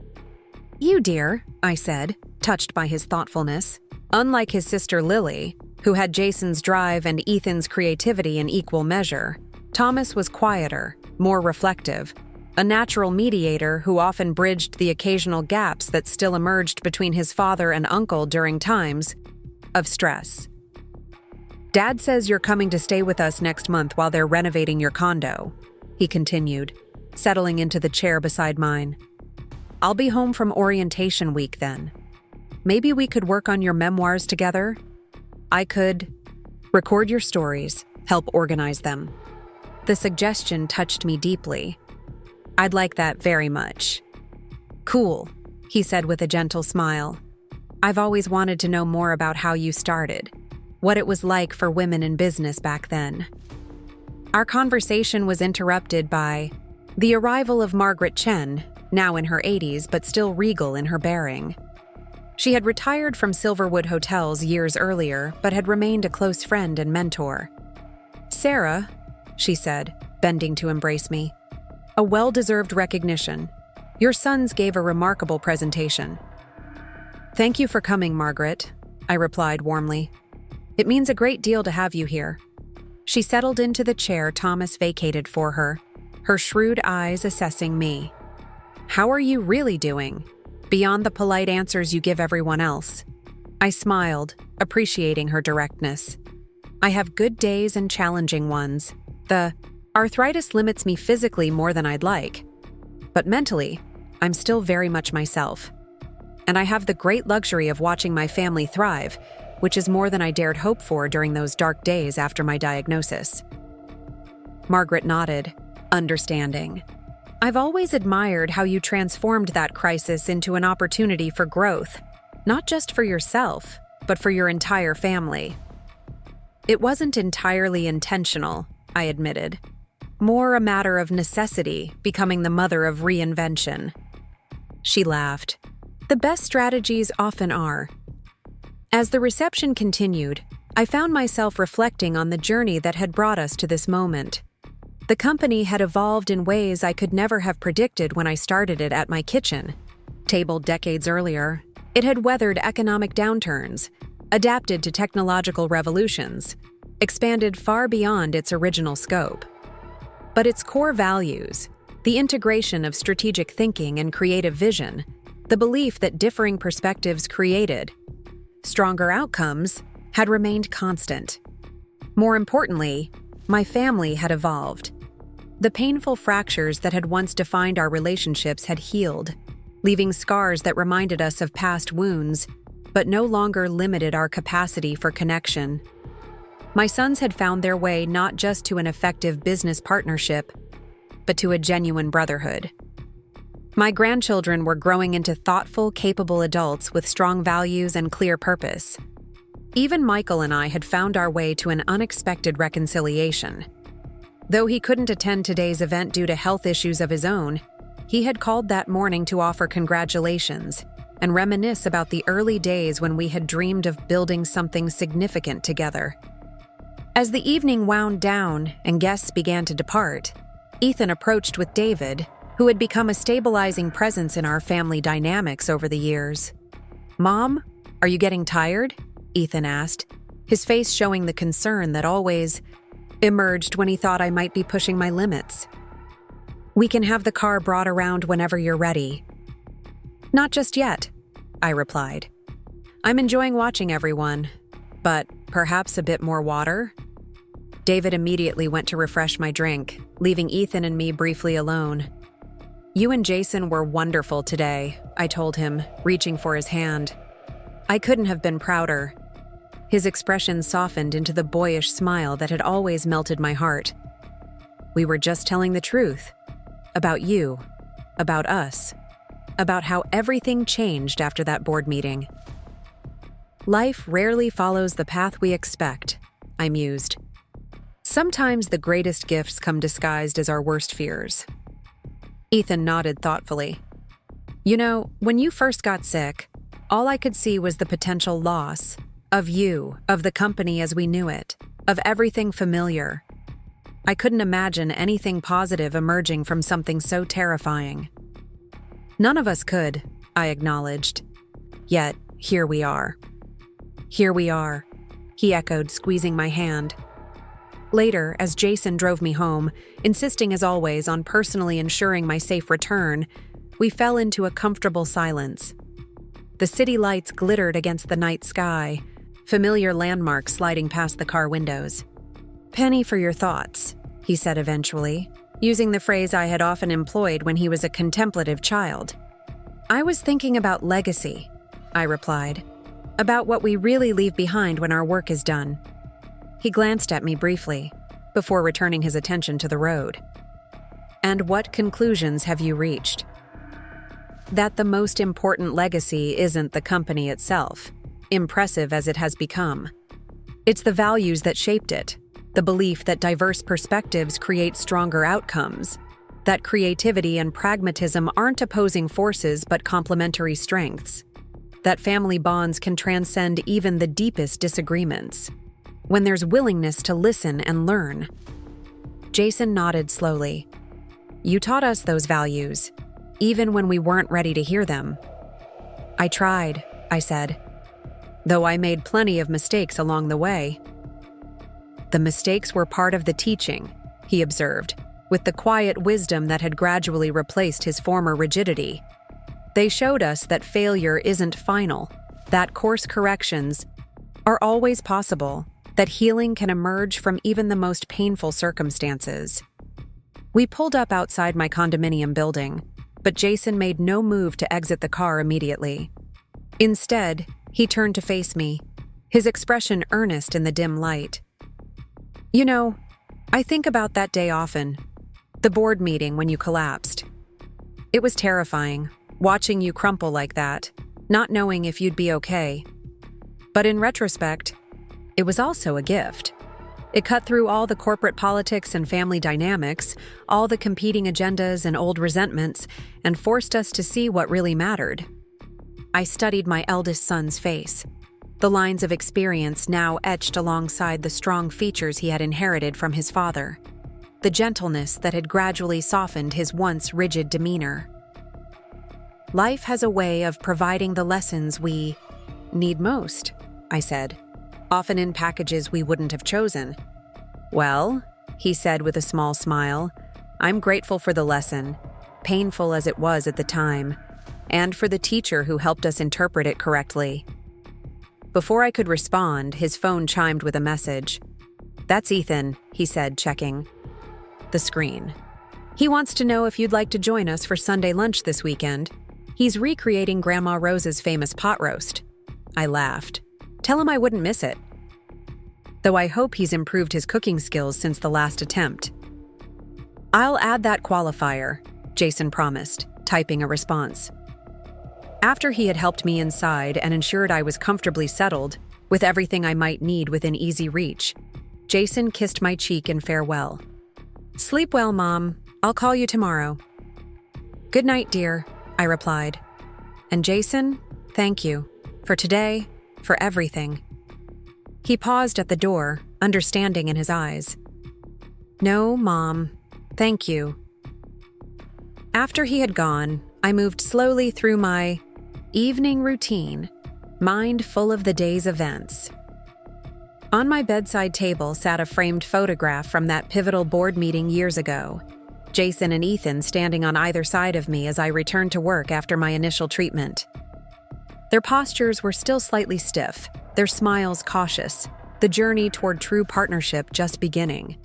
you, dear," I said, touched by his thoughtfulness. Unlike his sister Lily, who had Jason's drive and Ethan's creativity in equal measure, Thomas was quieter, more reflective, a natural mediator who often bridged the occasional gaps that still emerged between his father and uncle during times of stress. "Dad says you're coming to stay with us next month while they're renovating your condo," he continued, settling into the chair beside mine. "I'll be home from orientation week then. Maybe we could work on your memoirs together? I could record your stories, help organize them." The suggestion touched me deeply. "I'd like that very much." "Cool," he said with a gentle smile. "I've always wanted to know more about how you started, what it was like for women in business back then." Our conversation was interrupted by the arrival of Margaret Chen, now in her 80s but still regal in her bearing. She had retired from Silverwood Hotels years earlier but had remained a close friend and mentor. "Sarah," she said, bending to embrace me, "a well-deserved recognition. Your sons gave a remarkable presentation." "Thank you for coming, Margaret," I replied warmly. "It means a great deal to have you here." She settled into the chair Thomas vacated for her, her shrewd eyes assessing me. "How are you really doing, beyond the polite answers you give everyone else?" I smiled, appreciating her directness. "I have good days and challenging ones. The arthritis limits me physically more than I'd like, but mentally, I'm still very much myself. And I have the great luxury of watching my family thrive, which is more than I dared hope for during those dark days after my diagnosis." Margaret nodded, understanding. "I've always admired how you transformed that crisis into an opportunity for growth, not just for yourself, but for your entire family." "It wasn't entirely intentional," I admitted. "More a matter of necessity, becoming the mother of reinvention." She laughed. "The best strategies often are." As the reception continued, I found myself reflecting on the journey that had brought us to this moment. The company had evolved in ways I could never have predicted when I started it at my kitchen table decades earlier. It had weathered economic downturns, adapted to technological revolutions, expanded far beyond its original scope. But its core values, the integration of strategic thinking and creative vision, the belief that differing perspectives created stronger outcomes, had remained constant. More importantly, my family had evolved. The painful fractures that had once defined our relationships had healed, leaving scars that reminded us of past wounds, but no longer limited our capacity for connection. My sons had found their way not just to an effective business partnership, but to a genuine brotherhood. My grandchildren were growing into thoughtful, capable adults with strong values and clear purpose. Even Michael and I had found our way to an unexpected reconciliation. Though he couldn't attend today's event due to health issues of his own, he had called that morning to offer congratulations and reminisce about the early days when we had dreamed of building something significant together. As the evening wound down and guests began to depart, Ethan approached with David, who had become a stabilizing presence in our family dynamics over the years. "Mom, are you getting tired?" Ethan asked, his face showing the concern that always emerged when he thought I might be pushing my limits. "We can have the car brought around whenever you're ready." "Not just yet," I replied. "I'm enjoying watching everyone, but perhaps a bit more water?" David immediately went to refresh my drink, leaving Ethan and me briefly alone. "You and Jason were wonderful today," I told him, reaching for his hand. I couldn't have been prouder. His expression softened into the boyish smile that had always melted my heart. "We were just telling the truth. About you. About us. About how everything changed after that board meeting." "Life rarely follows the path we expect," I mused. "Sometimes the greatest gifts come disguised as our worst fears." Ethan nodded thoughtfully. "You know, when you first got sick, all I could see was the potential loss of you, of the company as we knew it, of everything familiar. I couldn't imagine anything positive emerging from something so terrifying." "None of us could," I acknowledged. "Yet, here we are." "Here we are," he echoed, squeezing my hand. Later, as Jason drove me home, insisting as always on personally ensuring my safe return, we fell into a comfortable silence. The city lights glittered against the night sky, familiar landmarks sliding past the car windows. "Penny for your thoughts," he said eventually, using the phrase I had often employed when he was a contemplative child. "I was thinking about legacy," I replied, "about what we really leave behind when our work is done." He glanced at me briefly, before returning his attention to the road. "And what conclusions have you reached?" "That the most important legacy isn't the company itself, impressive as it has become. It's the values that shaped it, the belief that diverse perspectives create stronger outcomes, that creativity and pragmatism aren't opposing forces but complementary strengths, that family bonds can transcend even the deepest disagreements, when there's willingness to listen and learn." Jason nodded slowly. "You taught us those values, even when we weren't ready to hear them." "I tried," I said, "though I made plenty of mistakes along the way." "The mistakes were part of the teaching," he observed, with the quiet wisdom that had gradually replaced his former rigidity. "They showed us that failure isn't final, that course corrections are always possible, that healing can emerge from even the most painful circumstances." We pulled up outside my condominium building, but Jason made no move to exit the car immediately. Instead, he turned to face me, his expression earnest in the dim light. "You know, I think about that day often, the board meeting when you collapsed. It was terrifying, watching you crumple like that, not knowing if you'd be okay. But in retrospect, it was also a gift. It cut through all the corporate politics and family dynamics, all the competing agendas and old resentments, and forced us to see what really mattered." I studied my eldest son's face, the lines of experience now etched alongside the strong features he had inherited from his father, the gentleness that had gradually softened his once rigid demeanor. "Life has a way of providing the lessons we need most," I said, "often in packages we wouldn't have chosen." "Well," he said with a small smile, "I'm grateful for the lesson, painful as it was at the time, and for the teacher who helped us interpret it correctly." Before I could respond, his phone chimed with a message. "That's Ethan," he said, checking the screen. "He wants to know if you'd like to join us for Sunday lunch this weekend. He's recreating Grandma Rose's famous pot roast. I laughed. Tell him I wouldn't miss it. Though I hope he's improved his cooking skills since the last attempt. I'll add that qualifier, Jason promised, typing a response. After he had helped me inside and ensured I was comfortably settled, with everything I might need within easy reach, Jason kissed my cheek in farewell. Sleep well, Mom. I'll call you tomorrow. Good night, dear, I replied. And Jason, thank you. For today, for everything. He paused at the door, understanding in his eyes. No, Mom. Thank you. After he had gone, I moved slowly through my evening routine, mind full of the day's events. On my bedside table sat a framed photograph from that pivotal board meeting years ago. Jason and Ethan standing on either side of me as I returned to work after my initial treatment. Their postures were still slightly stiff, their smiles cautious, the journey toward true partnership just beginning.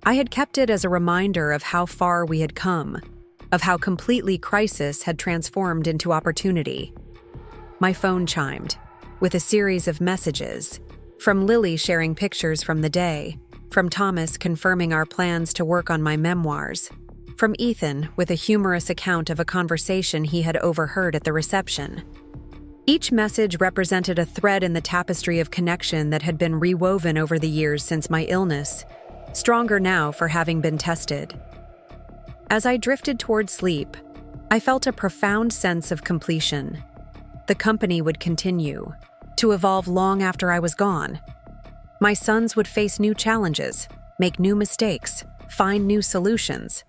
I had kept it as a reminder of how far we had come, of how completely crisis had transformed into opportunity. My phone chimed, with a series of messages, from Lily sharing pictures from the day, from Thomas confirming our plans to work on my memoirs, from Ethan with a humorous account of a conversation he had overheard at the reception. Each message represented a thread in the tapestry of connection that had been rewoven over the years since my illness, stronger now for having been tested. As I drifted toward sleep, I felt a profound sense of completion. The company would continue, to evolve long after I was gone. My sons would face new challenges, make new mistakes, find new solutions.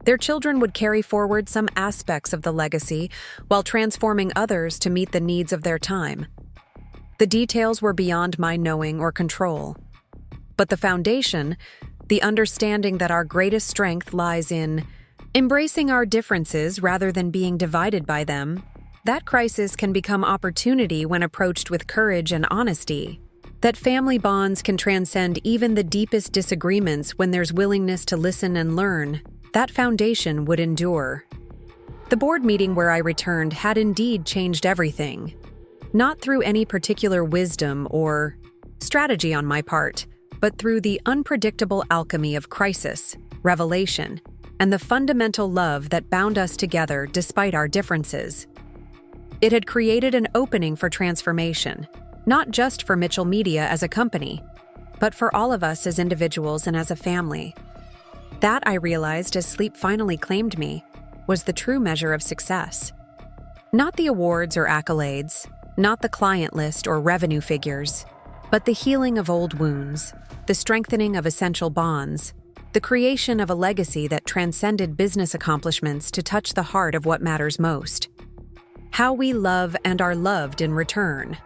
Their children would carry forward some aspects of the legacy while transforming others to meet the needs of their time. The details were beyond my knowing or control. But the foundation, the understanding that our greatest strength lies in embracing our differences rather than being divided by them, that crisis can become opportunity when approached with courage and honesty. That family bonds can transcend even the deepest disagreements when there's willingness to listen and learn. That foundation would endure. The board meeting where I returned had indeed changed everything. Not through any particular wisdom or strategy on my part, but through the unpredictable alchemy of crisis, revelation, and the fundamental love that bound us together despite our differences. It had created an opening for transformation, not just for Mitchell Media as a company, but for all of us as individuals and as a family. That, I realized as sleep finally claimed me, was the true measure of success. Not the awards or accolades, not the client list or revenue figures, but the healing of old wounds, the strengthening of essential bonds, the creation of a legacy that transcended business accomplishments to touch the heart of what matters most. How we love and are loved in return.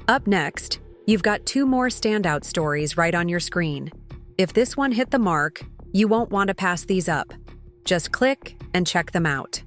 Up next, you've got 2 more standout stories right on your screen. If this one hit the mark, you won't want to pass these up. Just click and check them out.